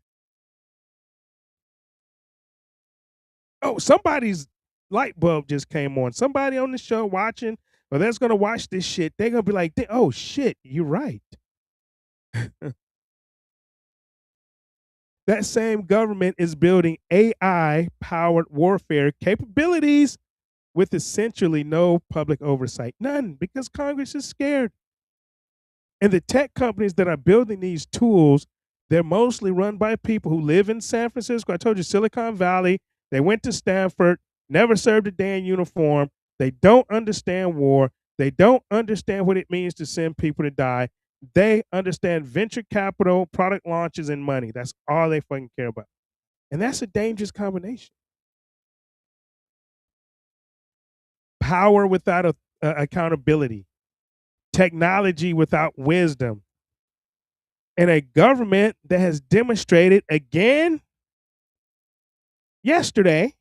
Oh, somebody's light bulb just came on. Somebody on the show watching or that's going to watch this shit, they're going to be like, oh, shit, you're right. That same government is building AI-powered warfare capabilities with essentially no public oversight. None, because Congress is scared. And the tech companies that are building these tools, they're mostly run by people who live in San Francisco. I told you, Silicon Valley. They went to Stanford, never served a day in uniform. They don't understand war. They don't understand what it means to send people to die. They understand venture capital, product launches, and money. That's all they fucking care about. And that's a dangerous combination. Power without accountability, technology without wisdom, and a government that has demonstrated again yesterday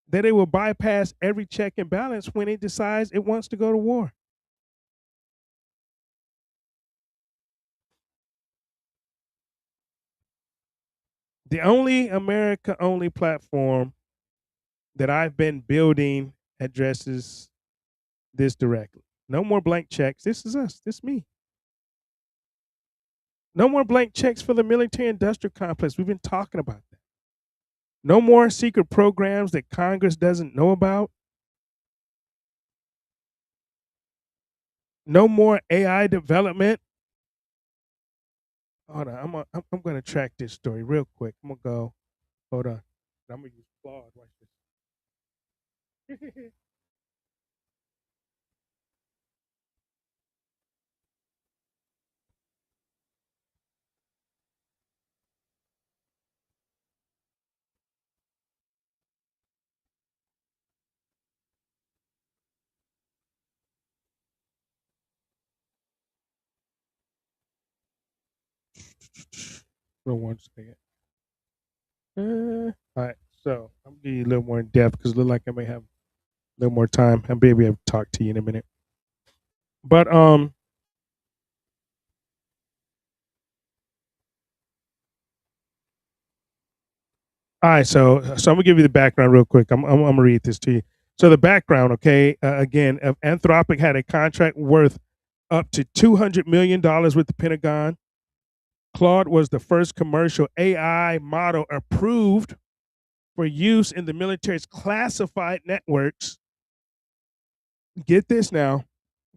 that it will bypass every check and balance when it decides it wants to go to war. The only America-only platform that I've been building addresses this directly. No more blank checks. This is us. This is me. No more blank checks for the military-industrial complex. We've been talking about that. No more secret programs that Congress doesn't know about. No more AI development. Hold on, I'm going to track this story real quick. I'm going to go. Hold on. I'm going to use Claude. Watch this. For 1 second. All right, so I'm going to give you a little more in depth because it looks like I may have a little more time. I'll be able to talk to you in a minute. But all right, so I'm gonna give you the background real quick. I'm gonna read this to you. So the background, okay, again, Anthropic had a contract worth up to $200 million with the Pentagon. Claude was the first commercial AI model approved for use in the military's classified networks. Get this now,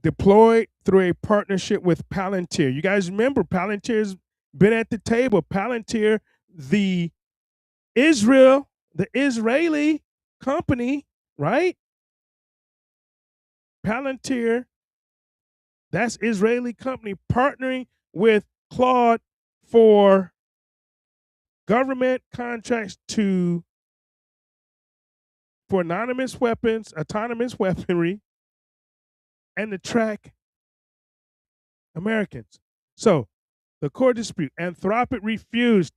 deployed through a partnership with Palantir. You guys remember Palantir's been at the table. Palantir, the Israeli company, right? Palantir, that's Israeli company partnering with Claude for government contracts for anonymous weapons, autonomous weaponry, and to track Americans. So the core dispute, Anthropic refused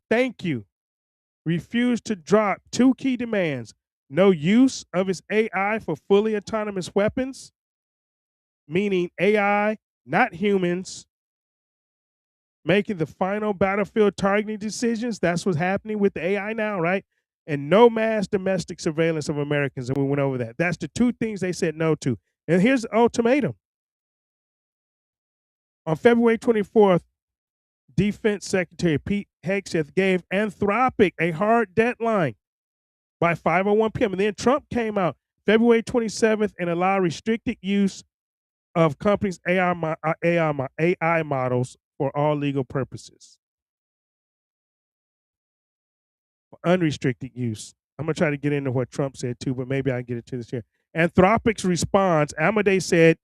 to drop two key demands: no use of its AI for fully autonomous weapons, meaning AI, not humans, making the final battlefield targeting decisions. That's what's happening with the AI now, right? And no mass domestic surveillance of Americans. And we went over that. That's the two things they said no to. And here's the ultimatum. On February 24th, Defense Secretary Pete Hegseth gave Anthropic a hard deadline by 5:01 p.m. And then Trump came out February 27th and allowed restricted use of companies' AI models for all legal purposes. For unrestricted use. I'm going to try to get into what Trump said too, but maybe I can get it to this here. Anthropic's response, Amadei said,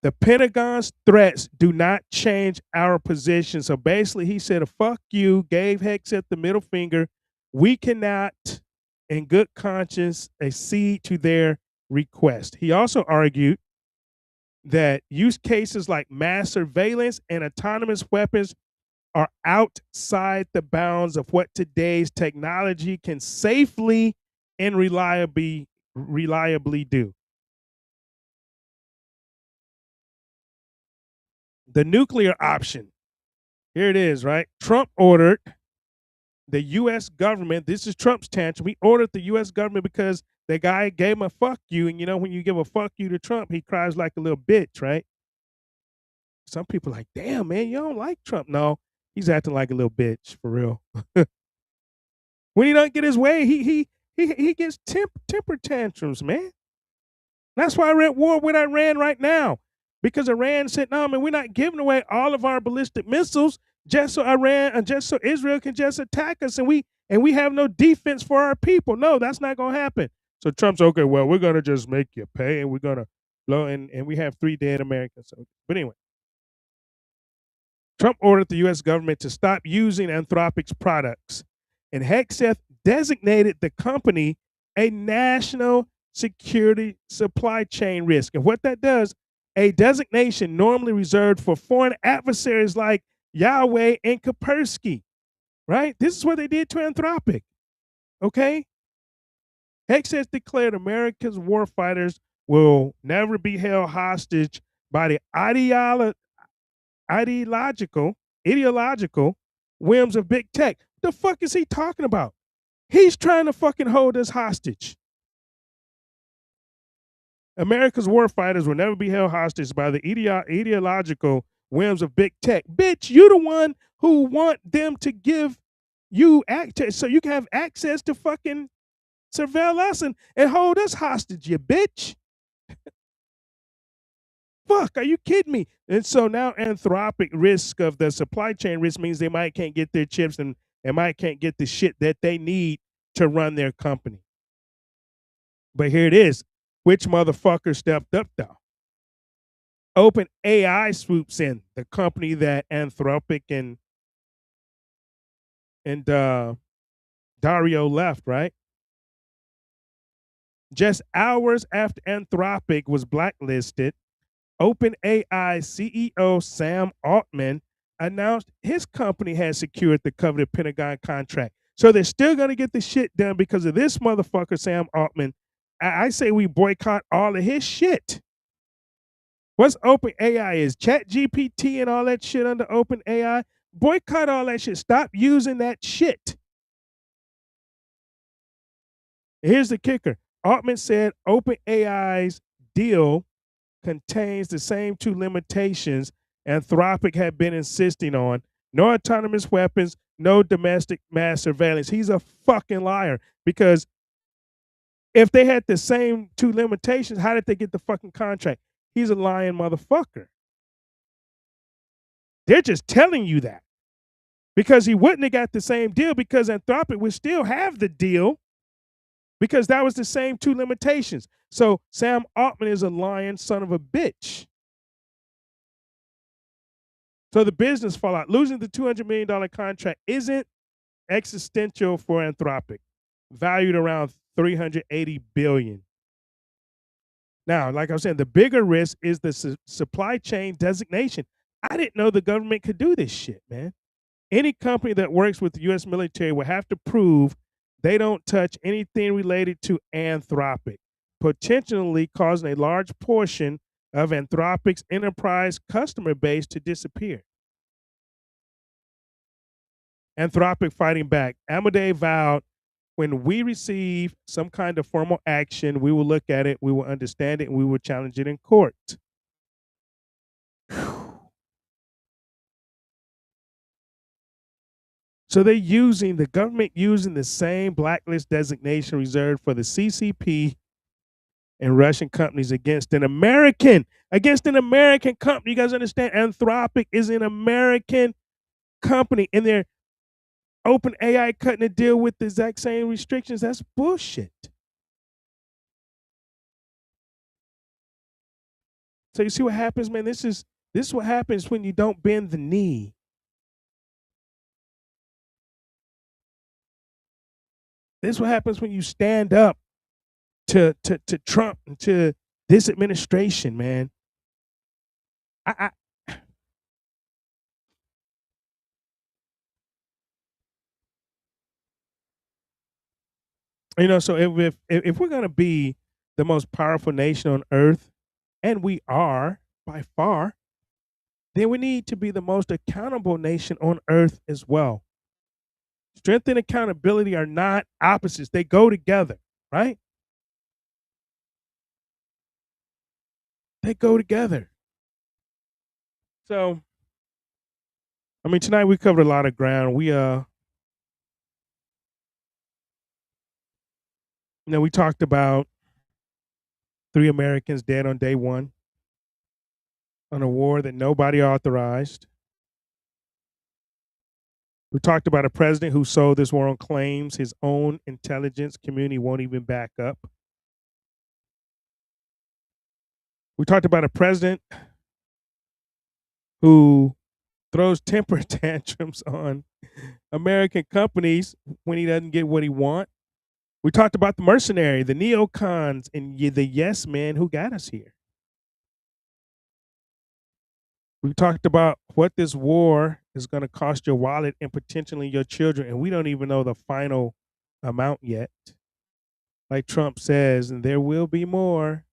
the Pentagon's threats do not change our position. So basically, he said, fuck you, gave Hegseth the middle finger. We cannot, in good conscience, accede to their request. He also argued that use cases like mass surveillance and autonomous weapons are outside the bounds of what today's technology can safely and reliably do. The nuclear option. Here it is, right? Trump ordered the U.S. government. This is Trump's tantrum. He ordered the U.S. government because the guy gave him a fuck you. And you know, when you give a fuck you to Trump, he cries like a little bitch, right? Some people are like, damn, man, you don't like Trump. No, he's acting like a little bitch, for real. When he doesn't get his way, he gets temper tantrums, man. That's why we're at war with Iran right now. Because Iran said, no, man, we're not giving away all of our ballistic missiles just so Iran and just so Israel can just attack us and we have no defense for our people. No, that's not gonna happen. So Trump's okay, well, we're gonna just make you pay and we're gonna blow and we have 3 dead Americans. So, but anyway. Trump ordered the US government to stop using Anthropic's products. And Hegseth designated the company a national security supply chain risk. And what that does, a designation normally reserved for foreign adversaries like Yahweh and Kaspersky, right? This is what they did to Anthropic, okay? Hegseth declared America's warfighters will never be held hostage by the ideological whims of big tech. The fuck is he talking about? He's trying to fucking hold us hostage. America's warfighters will never be held hostage by the ideological whims of big tech. Bitch, you the one who want them to give you access so you can have access to fucking surveil us and hold us hostage, you bitch. Fuck, are you kidding me? And so now Anthropic risk of the supply chain risk means they might can't get their chips and might can't get the shit that they need to run their company. But here it is. Which motherfucker stepped up though? OpenAI swoops in, the company that Anthropic and Dario left, right? Just hours after Anthropic was blacklisted, OpenAI CEO Sam Altman announced his company had secured the coveted Pentagon contract. So they're still going to get the shit done because of this motherfucker, Sam Altman. I say we boycott all of his shit. What's OpenAI is? ChatGPT and all that shit under OpenAI? Boycott all that shit. Stop using that shit. Here's the kicker. Altman said OpenAI's deal contains the same 2 limitations Anthropic had been insisting on. No autonomous weapons, no domestic mass surveillance. He's a fucking liar because if they had the same 2 limitations, how did they get the fucking contract? He's a lying motherfucker. They're just telling you that because he wouldn't have got the same deal because Anthropic would still have the deal because that was the same 2 limitations. So Sam Altman is a lying son of a bitch. So the business fallout, losing the $200 million contract isn't existential for Anthropic, valued around $380 billion. Now, like I was saying, the bigger risk is the supply chain designation. I didn't know the government could do this shit, man. Any company that works with the U.S. military will have to prove they don't touch anything related to Anthropic, potentially causing a large portion of Anthropic's enterprise customer base to disappear. Anthropic fighting back. Amadei vowed, when we receive some kind of formal action, we will look at it, we will understand it, and we will challenge it in court. So they're using, the government using the same blacklist designation reserved for the CCP and Russian companies against an American company. You guys understand? Anthropic is an American company, and they're OpenAI cutting a deal with the exact same restrictions. That's bullshit. So you see what happens, man? This is what happens when you don't bend the knee. This is what happens when you stand up to Trump and to this administration, man. So if we're gonna be the most powerful nation on earth, and we are by far, then we need to be the most accountable nation on earth as well. Strength and accountability are not opposites, they go together, right? They go together. So, I mean, tonight we covered a lot of ground. We talked about 3 Americans dead on day 1 on a war that nobody authorized. We talked about a president who sold this war on claims his own intelligence community won't even back up. We talked about a president who throws temper tantrums on American companies when he doesn't get what he wants. We talked about the mercenary, the neocons, and the yes men who got us here. We talked about what this war is going to cost your wallet and potentially your children, and we don't even know the final amount yet. Like Trump says, and there will be more.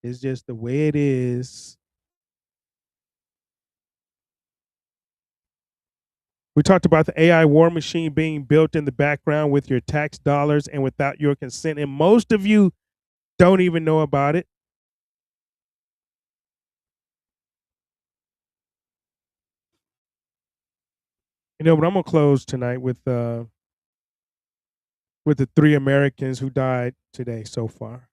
It's just the way it is. We talked about the AI war machine being built in the background with your tax dollars and without your consent, and most of you don't even know about it. But I'm gonna close tonight with the 3 Americans who died today so far.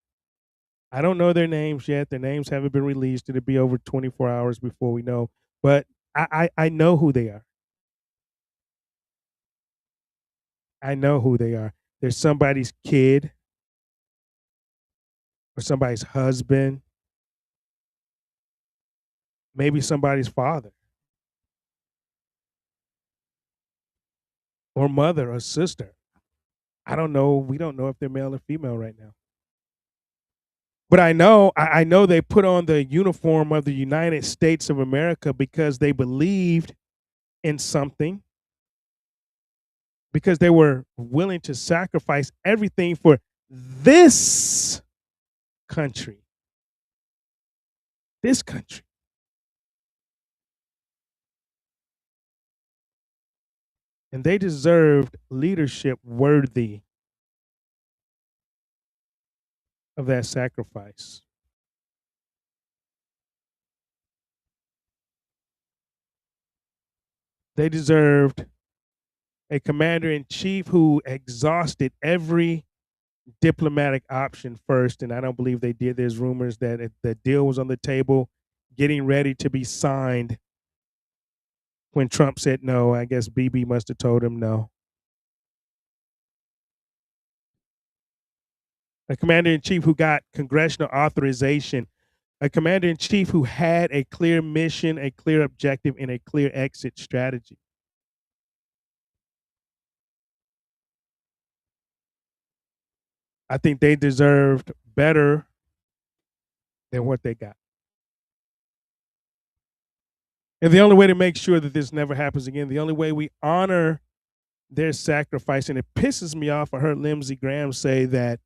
I don't know their names yet. Their names haven't been released. It'll be over 24 hours before we know. But I know who they are. I know who they are. They're somebody's kid or somebody's husband, maybe somebody's father or mother or sister. I don't know. We don't know if they're male or female right now. But I know they put on the uniform of the United States of America because they believed in something, because they were willing to sacrifice everything for this country. This country. And they deserved leadership worthy of that sacrifice. They deserved a commander in chief who exhausted every diplomatic option first, and I don't believe they did. There's rumors that the deal was on the table, getting ready to be signed when Trump said no. I guess BB must have told him no. A commander in chief who got congressional authorization, a commander in chief who had a clear mission, a clear objective, and a clear exit strategy. I think they deserved better than what they got. And the only way to make sure that this never happens again, the only way we honor their sacrifice, and it pisses me off, I heard Lindsey Graham say that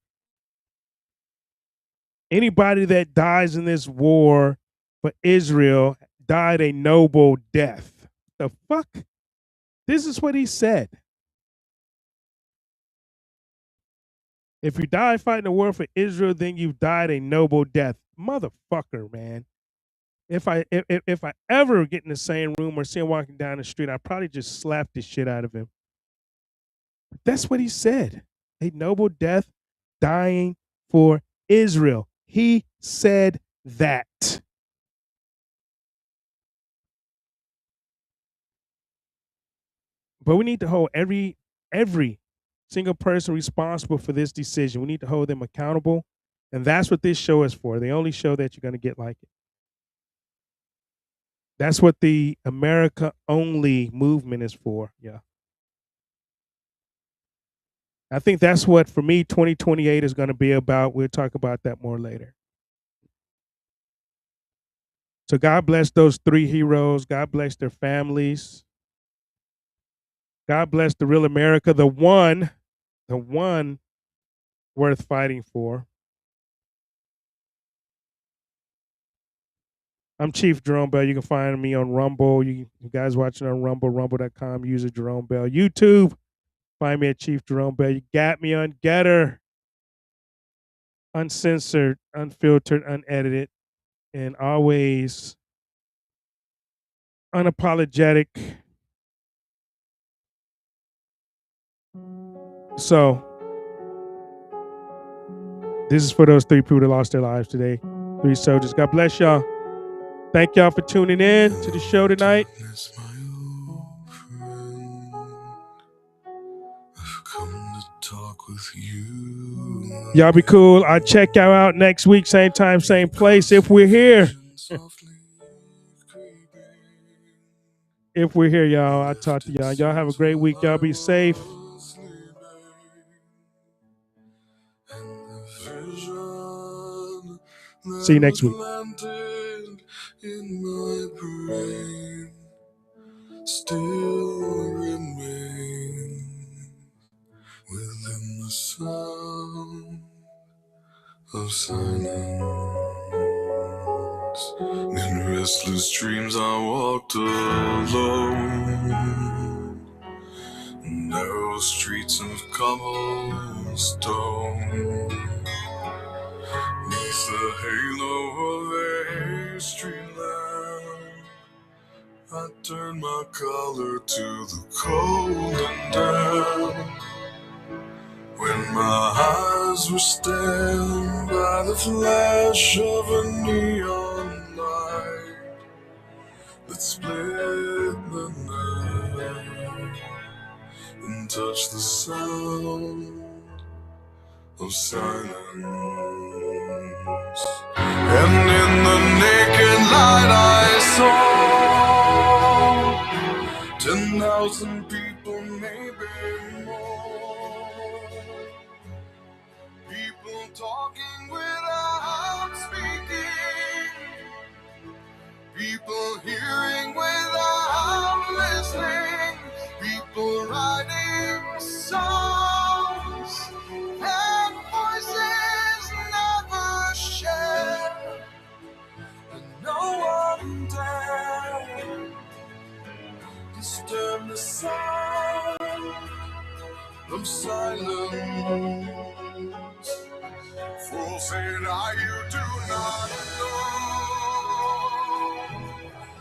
anybody that dies in this war for Israel died a noble death. The fuck? This is what he said. If you die fighting the war for Israel, then you've died a noble death. Motherfucker, man. If I ever get in the same room or see him walking down the street, I'd probably just slap the shit out of him. But that's what he said. A noble death, dying for Israel. He said that. But we need to hold every single person responsible for this decision. We need to hold them accountable. And that's what this show is for. The only show that you're going to get like it. That's what the America Only movement is for. Yeah. I think that's what, for me, 2028 is going to be about. We'll talk about that more later. So God bless those 3 heroes. God bless their families. God bless the real America, the one worth fighting for. I'm Chief Jarome Bell. You can find me on Rumble. You guys watching on Rumble, rumble.com, user Jarome Bell. YouTube, find me at Chief Jarome Bell. You got me on Getter, uncensored, unfiltered, unedited, and always unapologetic. So, this is for those 3 people that lost their lives today. 3 soldiers. God bless y'all. Thank y'all for tuning in to the show tonight. Y'all be cool. I'll check y'all out next week, same time, same place, if we're here. If we're here, y'all, I'll talk to y'all. Y'all have a great week. Y'all be safe. See you next week. Still remain within the sound of silence. In restless dreams I walked alone, narrow streets of cobblestone, neath the halo of a street lamp. I turned my collar to the cold and damp, when my eyes were stabbed by the flash of a neon light that split the night and touched the sound of silence. And in the naked light I saw 10,000 people, maybe more. People talking without speaking. People hearing without listening. People writing songs that voices never share. And no one dare disturb the sound of silence. Fool said I, you do not know.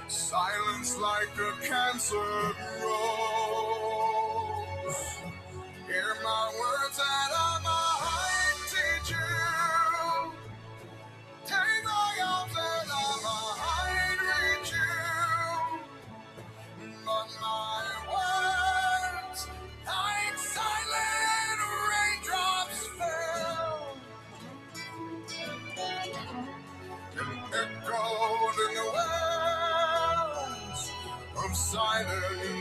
Silence like a cancer grows. Hear my words that I might teach you. Take my arms and I might reach you. But my words, like silent raindrops fell, echoed in the wells of silence.